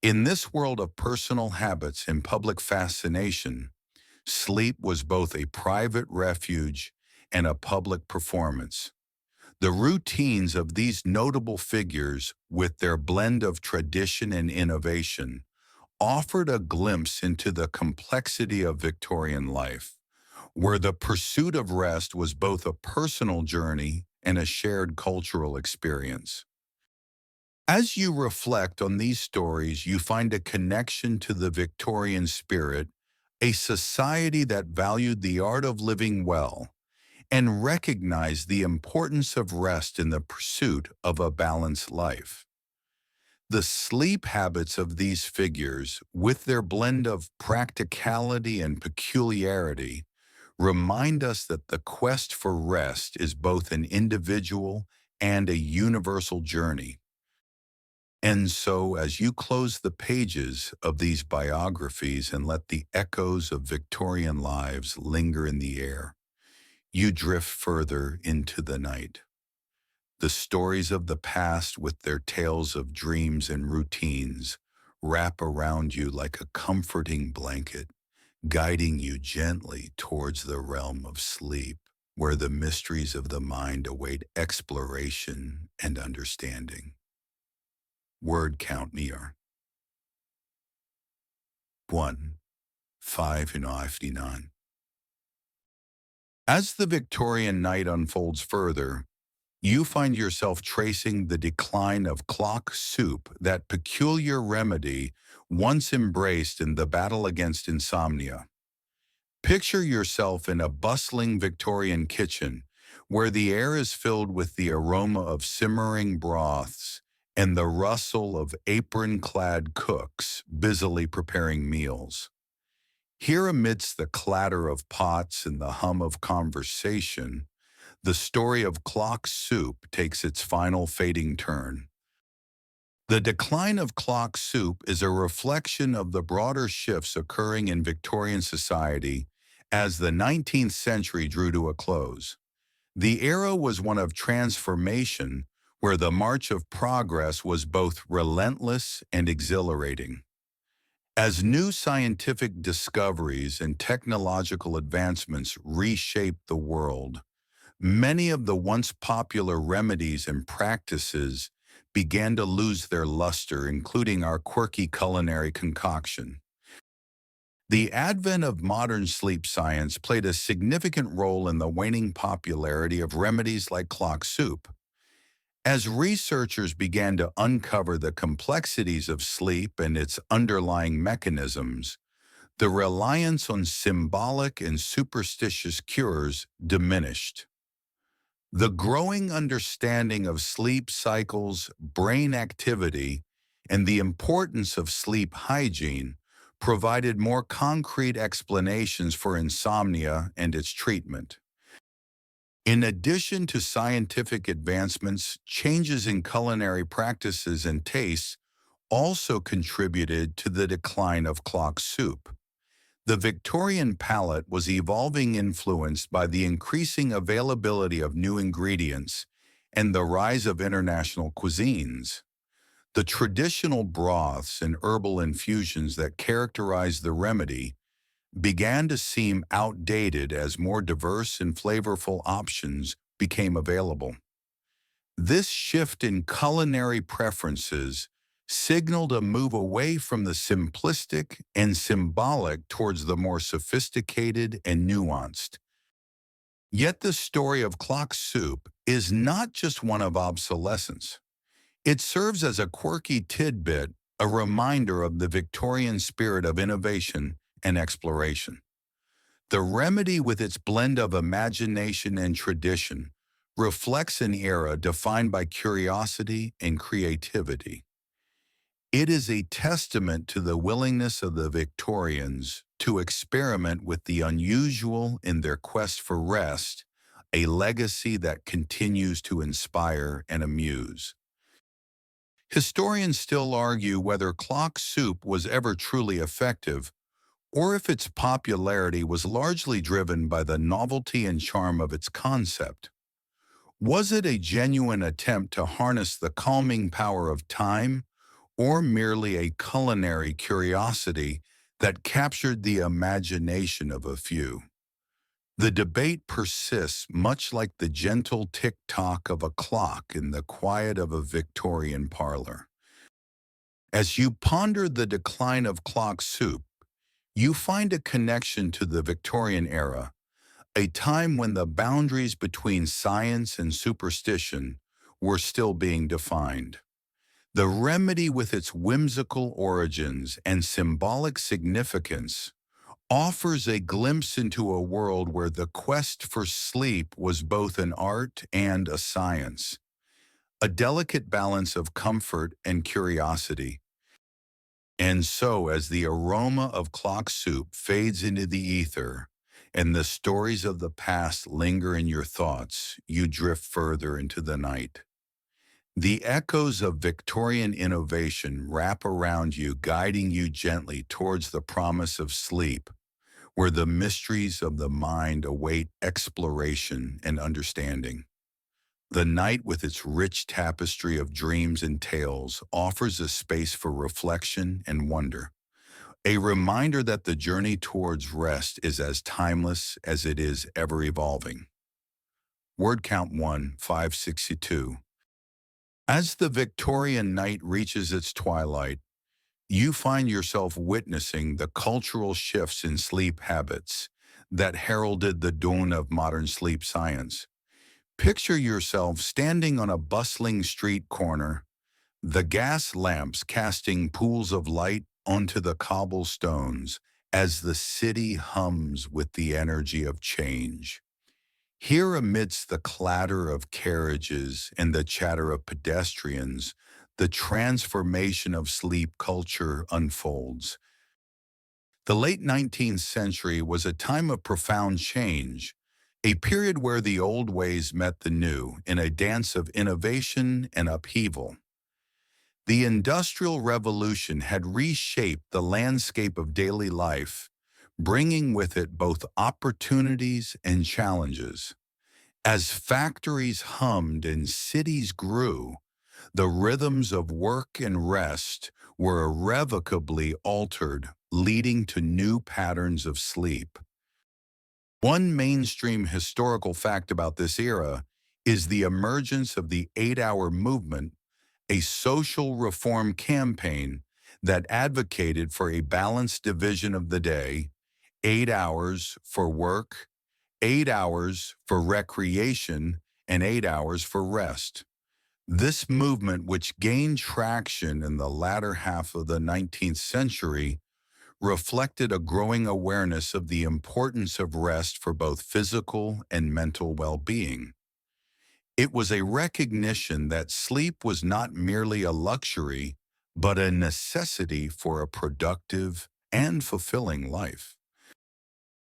In this world of personal habits and public fascination, Sleep was both a private refuge and a public performance. The routines of these notable figures, with their blend of tradition and innovation, offered a glimpse into the complexity of Victorian life, where the pursuit of rest was both a personal journey and a shared cultural experience. As you reflect on these stories, you find a connection to the Victorian spirit, a society that valued the art of living well and recognized the importance of rest in the pursuit of a balanced life. The sleep habits of these figures, with their blend of practicality and peculiarity, remind us that the quest for rest is both an individual and a universal journey. And so, as you close the pages of these biographies and let the echoes of Victorian lives linger in the air, you drift further into the night. The stories of the past, with their tales of dreams and routines, wrap around you like a comforting blanket, guiding you gently towards the realm of sleep, where the mysteries of the mind await exploration and understanding. Word count me are 1, 5, and 59. As the Victorian night unfolds further, you find yourself tracing the decline of clock soup, that peculiar remedy once embraced in the battle against insomnia. Picture yourself in a bustling Victorian kitchen where the air is filled with the aroma of simmering broths and the rustle of apron-clad cooks busily preparing meals. Here, amidst the clatter of pots and the hum of conversation, the story of clock soup takes its final fading turn. The decline of clock soup is a reflection of the broader shifts occurring in Victorian society as the 19th century drew to a close. The era was one of transformation, where the march of progress was both relentless and exhilarating. As new scientific discoveries and technological advancements reshaped the world, many of the once popular remedies and practices began to lose their luster, including our quirky culinary concoction. The advent of modern sleep science played a significant role in the waning popularity of remedies like clock soup. As researchers began to uncover the complexities of sleep and its underlying mechanisms, the reliance on symbolic and superstitious cures diminished. The growing understanding of sleep cycles, brain activity, and the importance of sleep hygiene provided more concrete explanations for insomnia and its treatment. In addition to scientific advancements, changes in culinary practices and tastes also contributed to the decline of clock soup. The Victorian palate was evolving, influenced by the increasing availability of new ingredients and the rise of international cuisines. The traditional broths and herbal infusions that characterized the remedy began to seem outdated as more diverse and flavorful options became available. This shift in culinary preferences signaled a move away from the simplistic and symbolic towards the more sophisticated and nuanced. Yet the story of clock soup is not just one of obsolescence. It serves as a quirky tidbit, a reminder of the Victorian spirit of innovation and exploration. The remedy, with its blend of imagination and tradition, reflects an era defined by curiosity and creativity. It is a testament to the willingness of the Victorians to experiment with the unusual in their quest for rest, a legacy that continues to inspire and amuse. Historians still argue whether clock soup was ever truly effective, or if its popularity was largely driven by the novelty and charm of its concept. Was it a genuine attempt to harness the calming power of time, or merely a culinary curiosity that captured the imagination of a few. The debate persists much like the gentle tick-tock of a clock in the quiet of a Victorian parlor. As you ponder the decline of clock soup, you find a connection to the Victorian era, a time when the boundaries between science and superstition were still being defined. The remedy, with its whimsical origins and symbolic significance, offers a glimpse into a world where the quest for sleep was both an art and a science, a delicate balance of comfort and curiosity. And so, as the aroma of clock soup fades into the ether, and the stories of the past linger in your thoughts, you drift further into the night. The echoes of Victorian innovation wrap around you, guiding you gently towards the promise of sleep, where the mysteries of the mind await exploration and understanding. The night, with its rich tapestry of dreams and tales, offers a space for reflection and wonder, a reminder that the journey towards rest is as timeless as it is ever evolving. Word count 1562. As the Victorian night reaches its twilight, you find yourself witnessing the cultural shifts in sleep habits that heralded the dawn of modern sleep science. Picture yourself standing on a bustling street corner, the gas lamps casting pools of light onto the cobblestones as the city hums with the energy of change. Here, amidst the clatter of carriages and the chatter of pedestrians, the transformation of sleep culture unfolds. The late 19th century was a time of profound change, a period where the old ways met the new in a dance of innovation and upheaval. The Industrial Revolution had reshaped the landscape of daily life, bringing with it both opportunities and challenges. As factories hummed and cities grew, the rhythms of work and rest were irrevocably altered, leading to new patterns of sleep. One mainstream historical fact about this era is the emergence of the 8-hour movement, a social reform campaign that advocated for a balanced division of the day: 8 hours for work, 8 hours for recreation, and 8 hours for rest. This movement, which gained traction in the latter half of the 19th century, reflected a growing awareness of the importance of rest for both physical and mental well-being. It was a recognition that sleep was not merely a luxury, but a necessity for a productive and fulfilling life.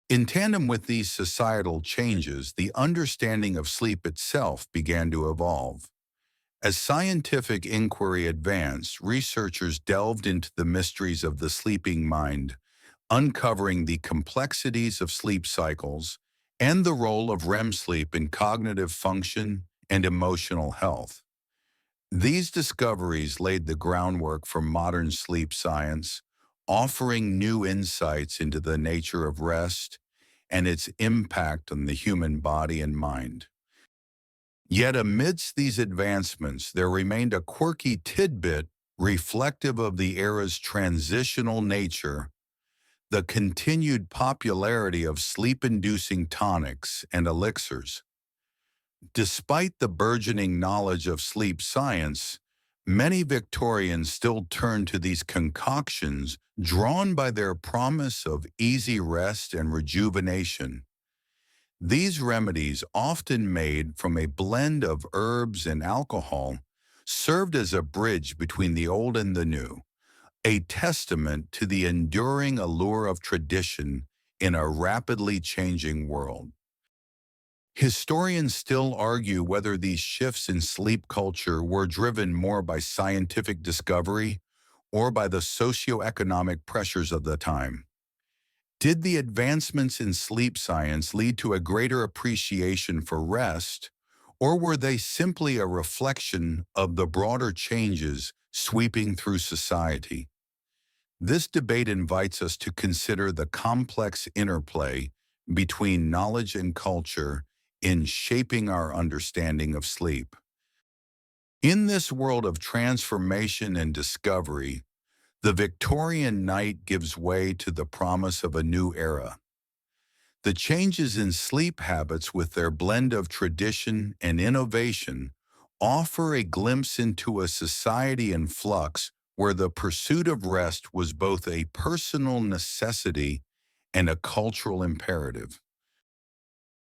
In tandem with these societal changes, the understanding of sleep itself began to evolve. As scientific inquiry advanced, researchers delved into the mysteries of the sleeping mind, uncovering the complexities of sleep cycles and the role of REM sleep in cognitive function and emotional health. These discoveries laid the groundwork for modern sleep science, offering new insights into the nature of rest and its impact on the human body and mind. Yet amidst these advancements, there remained a quirky tidbit reflective of the era's transitional nature: the continued popularity of sleep-inducing tonics and elixirs. Despite the burgeoning knowledge of sleep science, many Victorians still turn to these concoctions, drawn by their promise of easy rest and rejuvenation. These remedies, often made from a blend of herbs and alcohol, served as a bridge between the old and the new, a testament to the enduring allure of tradition in a rapidly changing world. Historians still argue whether these shifts in sleep culture were driven more by scientific discovery or by the socioeconomic pressures of the time. Did the advancements in sleep science lead to a greater appreciation for rest, or were they simply a reflection of the broader changes sweeping through society? This debate invites us to consider the complex interplay between knowledge and culture in shaping our understanding of sleep. In this world of transformation and discovery, the Victorian night gives way to the promise of a new era. The changes in sleep habits, with their blend of tradition and innovation, offer a glimpse into a society in flux where the pursuit of rest was both a personal necessity and a cultural imperative.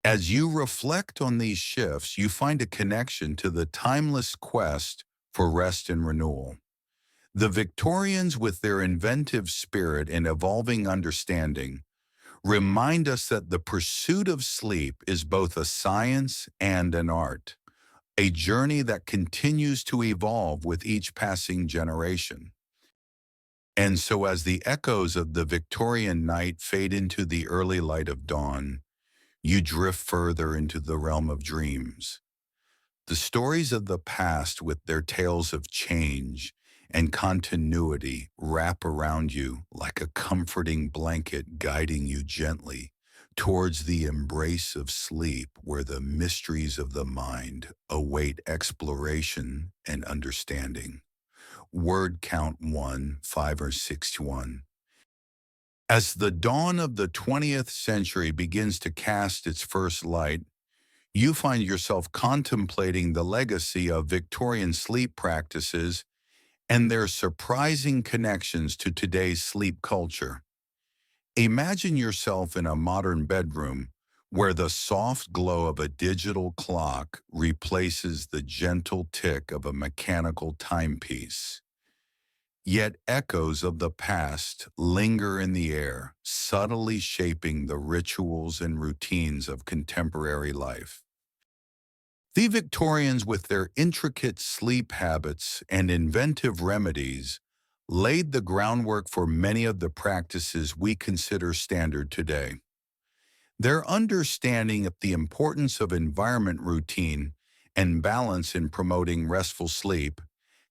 As you reflect on these shifts, you find a connection to the timeless quest for rest and renewal. The Victorians, with their inventive spirit and evolving understanding, remind us that the pursuit of sleep is both a science and an art, a journey that continues to evolve with each passing generation. And so, as the echoes of the Victorian night fade into the early light of dawn, you drift further into the realm of dreams. The stories of the past, with their tales of change and continuity, wrap around you like a comforting blanket, guiding you gently towards the embrace of sleep, where the mysteries of the mind await exploration and understanding. Word count 1, 5 or 61. As the dawn of the 20th century begins to cast its first light, you find yourself contemplating the legacy of Victorian sleep practices and their surprising connections to today's sleep culture. Imagine yourself in a modern bedroom where the soft glow of a digital clock replaces the gentle tick of a mechanical timepiece. Yet echoes of the past linger in the air, subtly shaping the rituals and routines of contemporary life. The Victorians, with their intricate sleep habits and inventive remedies, laid the groundwork for many of the practices we consider standard today. Their understanding of the importance of environment routine and balance in promoting restful sleep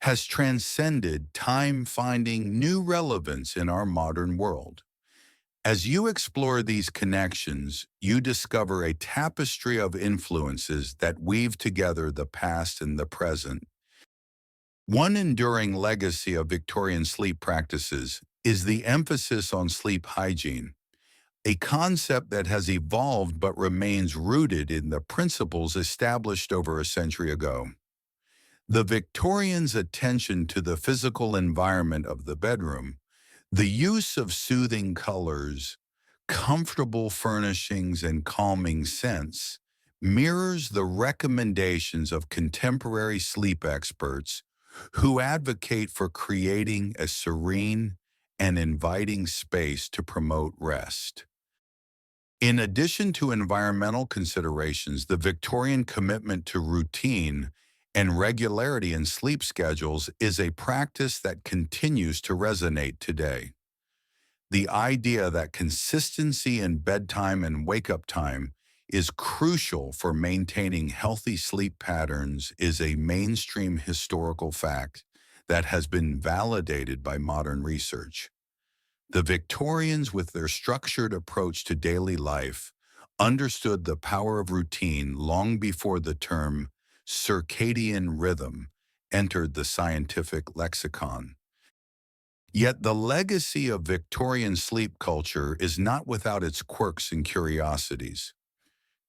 has transcended time, finding new relevance in our modern world. As you explore these connections, you discover a tapestry of influences that weave together the past and the present. One enduring legacy of Victorian sleep practices is the emphasis on sleep hygiene, a concept that has evolved but remains rooted in the principles established over a century ago. The Victorians' attention to the physical environment of the bedroom, the use of soothing colors, comfortable furnishings, and calming scents, mirrors the recommendations of contemporary sleep experts who advocate for creating a serene and inviting space to promote rest. In addition to environmental considerations, the Victorian commitment to routine and regularity in sleep schedules is a practice that continues to resonate today. The idea that consistency in bedtime and wake-up time is crucial for maintaining healthy sleep patterns is a mainstream historical fact that has been validated by modern research. The Victorians, with their structured approach to daily life, understood the power of routine long before the term circadian rhythm entered the scientific lexicon. Yet the legacy of Victorian sleep culture is not without its quirks and curiosities.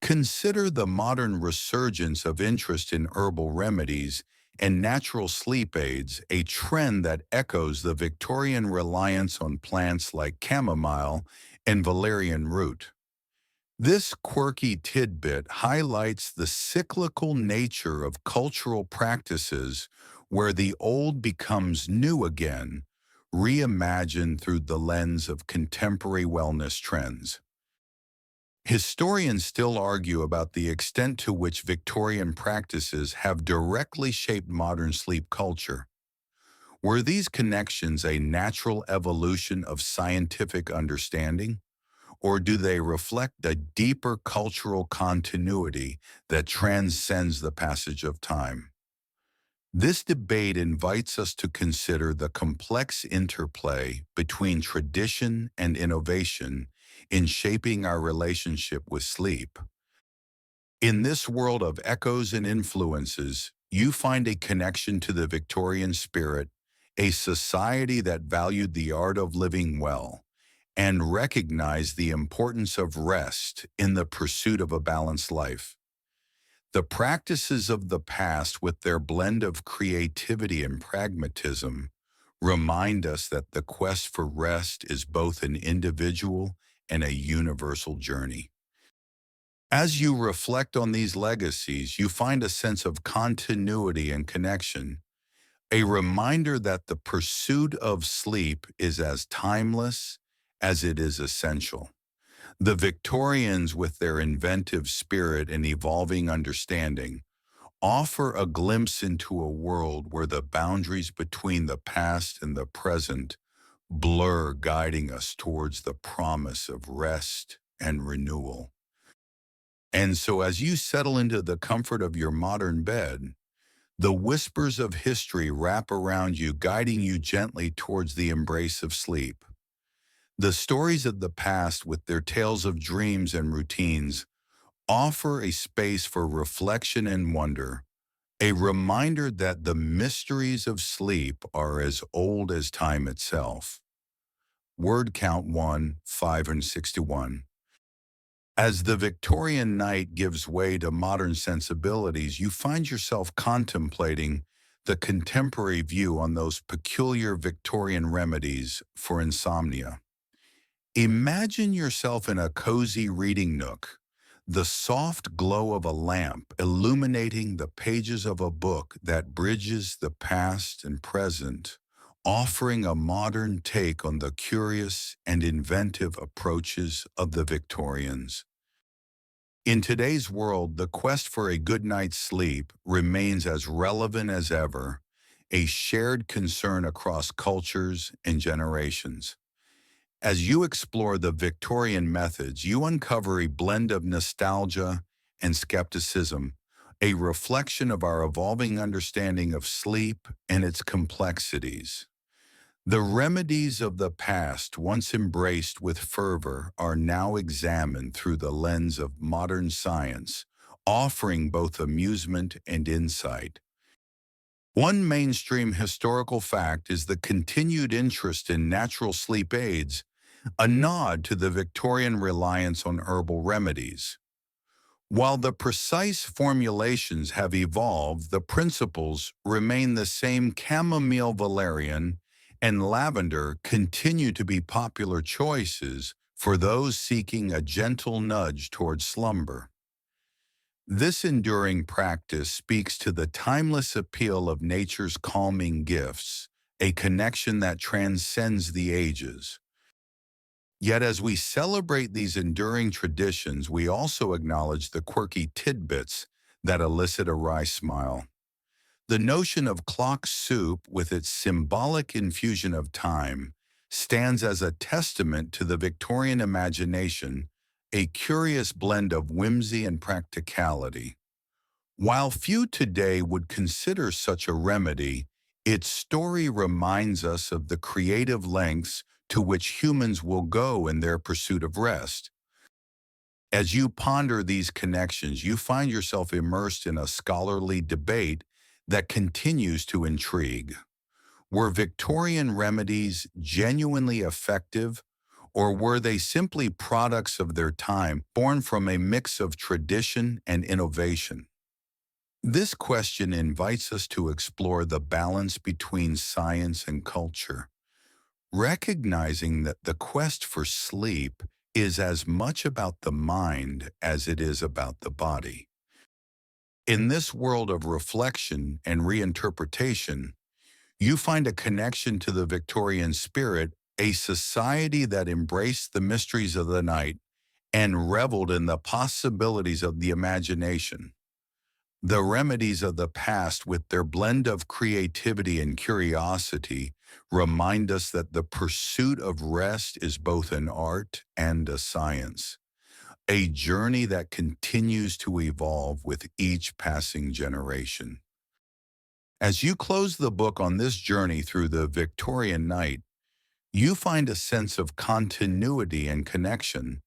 Consider the modern resurgence of interest in herbal remedies and natural sleep aids, a trend that echoes the Victorian reliance on plants like chamomile and valerian root. This quirky tidbit highlights the cyclical nature of cultural practices where the old becomes new again, reimagined through the lens of contemporary wellness trends. Historians still argue about the extent to which Victorian practices have directly shaped modern sleep culture. Were these connections a natural evolution of scientific understanding, or do they reflect a deeper cultural continuity that transcends the passage of time? This debate invites us to consider the complex interplay between tradition and innovation in shaping our relationship with sleep. In this world of echoes and influences, you find a connection to the Victorian spirit, a society that valued the art of living well and recognized the importance of rest in the pursuit of a balanced life. The practices of the past, with their blend of creativity and pragmatism, remind us that the quest for rest is both an individual and a universal journey. As you reflect on these legacies, you find a sense of continuity and connection, a reminder that the pursuit of sleep is as timeless as it is essential. The Victorians, with their inventive spirit and evolving understanding, offer a glimpse into a world where the boundaries between the past and the present blur, guiding us towards the promise of rest and renewal. And so, as you settle into the comfort of your modern bed, the whispers of history wrap around you, guiding you gently towards the embrace of sleep. The stories of the past, with their tales of dreams and routines, offer a space for reflection and wonder, a reminder that the mysteries of sleep are as old as time itself. Word count 1, 5, and 61. As the Victorian night gives way to modern sensibilities, you find yourself contemplating the contemporary view on those peculiar Victorian remedies for insomnia. Imagine yourself in a cozy reading nook, the soft glow of a lamp illuminating the pages of a book that bridges the past and present, offering a modern take on the curious and inventive approaches of the Victorians. In today's world, the quest for a good night's sleep remains as relevant as ever, a shared concern across cultures and generations. As you explore the Victorian methods, you uncover a blend of nostalgia and skepticism, a reflection of our evolving understanding of sleep and its complexities. The remedies of the past, once embraced with fervor, are now examined through the lens of modern science, offering both amusement and insight. One mainstream historical fact is the continued interest in natural sleep aids, a nod to the Victorian reliance on herbal remedies. While the precise formulations have evolved, the principles remain the same. Chamomile, valerian, and lavender continue to be popular choices for those seeking a gentle nudge towards slumber. This enduring practice speaks to the timeless appeal of nature's calming gifts, a connection that transcends the ages. Yet as we celebrate these enduring traditions, we also acknowledge the quirky tidbits that elicit a wry smile. The notion of clock soup, with its symbolic infusion of time, stands as a testament to the Victorian imagination, a curious blend of whimsy and practicality. While few today would consider such a remedy, its story reminds us of the creative lengths to which humans will go in their pursuit of rest. As you ponder these connections, you find yourself immersed in a scholarly debate that continues to intrigue. Were Victorian remedies genuinely effective, or were they simply products of their time, born from a mix of tradition and innovation? This question invites us to explore the balance between science and culture, recognizing that the quest for sleep is as much about the mind as it is about the body. In this world of reflection and reinterpretation, you find a connection to the Victorian spirit, a society that embraced the mysteries of the night and reveled in the possibilities of the imagination. The remedies of the past, with their blend of creativity and curiosity, remind us that the pursuit of rest is both an art and a science, a journey that continues to evolve with each passing generation. As you close the book on this journey through the Victorian night, you find a sense of continuity and connection,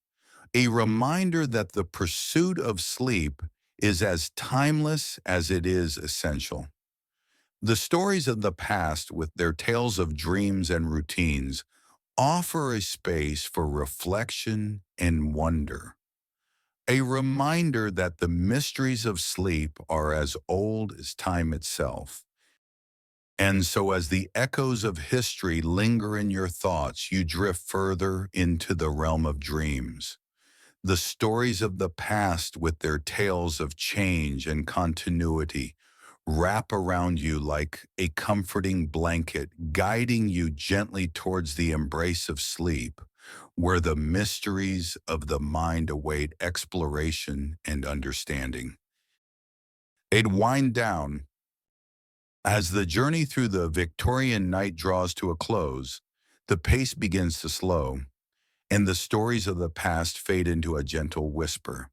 a reminder that the pursuit of sleep is as timeless as it is essential. The stories of the past, with their tales of dreams and routines, offer a space for reflection and wonder, a reminder that the mysteries of sleep are as old as time itself. And so, as the echoes of history linger in your thoughts, you drift further into the realm of dreams. The stories of the past, with their tales of change and continuity, wrap around you like a comforting blanket, guiding you gently towards the embrace of sleep, where the mysteries of the mind await exploration and understanding. They'd wind down. As the journey through the Victorian night draws to a close, the pace begins to slow, and the stories of the past fade into a gentle whisper.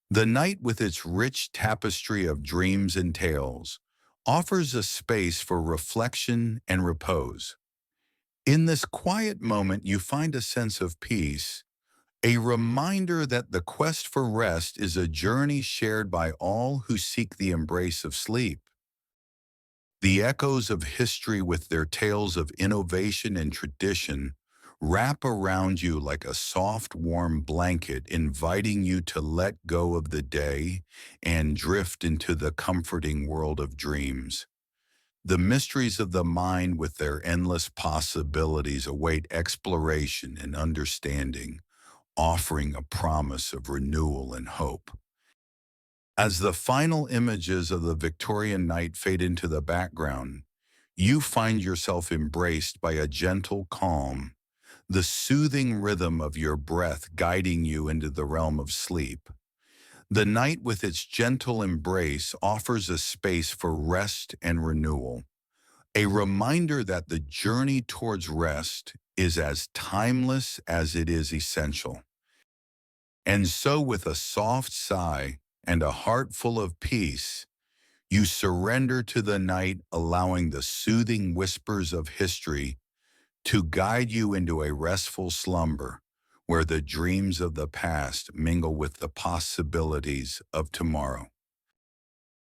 The night, with its rich tapestry of dreams and tales, offers a space for reflection and repose. In this quiet moment, you find a sense of peace, a reminder that the quest for rest is a journey shared by all who seek the embrace of sleep. The echoes of history, with their tales of innovation and tradition, wrap around you like a soft, warm blanket, inviting you to let go of the day and drift into the comforting world of dreams. The mysteries of the mind, with their endless possibilities, await exploration and understanding, offering a promise of renewal and hope. As the final images of the Victorian night fade into the background, you find yourself embraced by a gentle calm, the soothing rhythm of your breath guiding you into the realm of sleep. The night, with its gentle embrace, offers a space for rest and renewal, a reminder that the journey towards rest is as timeless as it is essential. And so, with a soft sigh and a heart full of peace, you surrender to the night, allowing the soothing whispers of history to guide you into a restful slumber, where the dreams of the past mingle with the possibilities of tomorrow.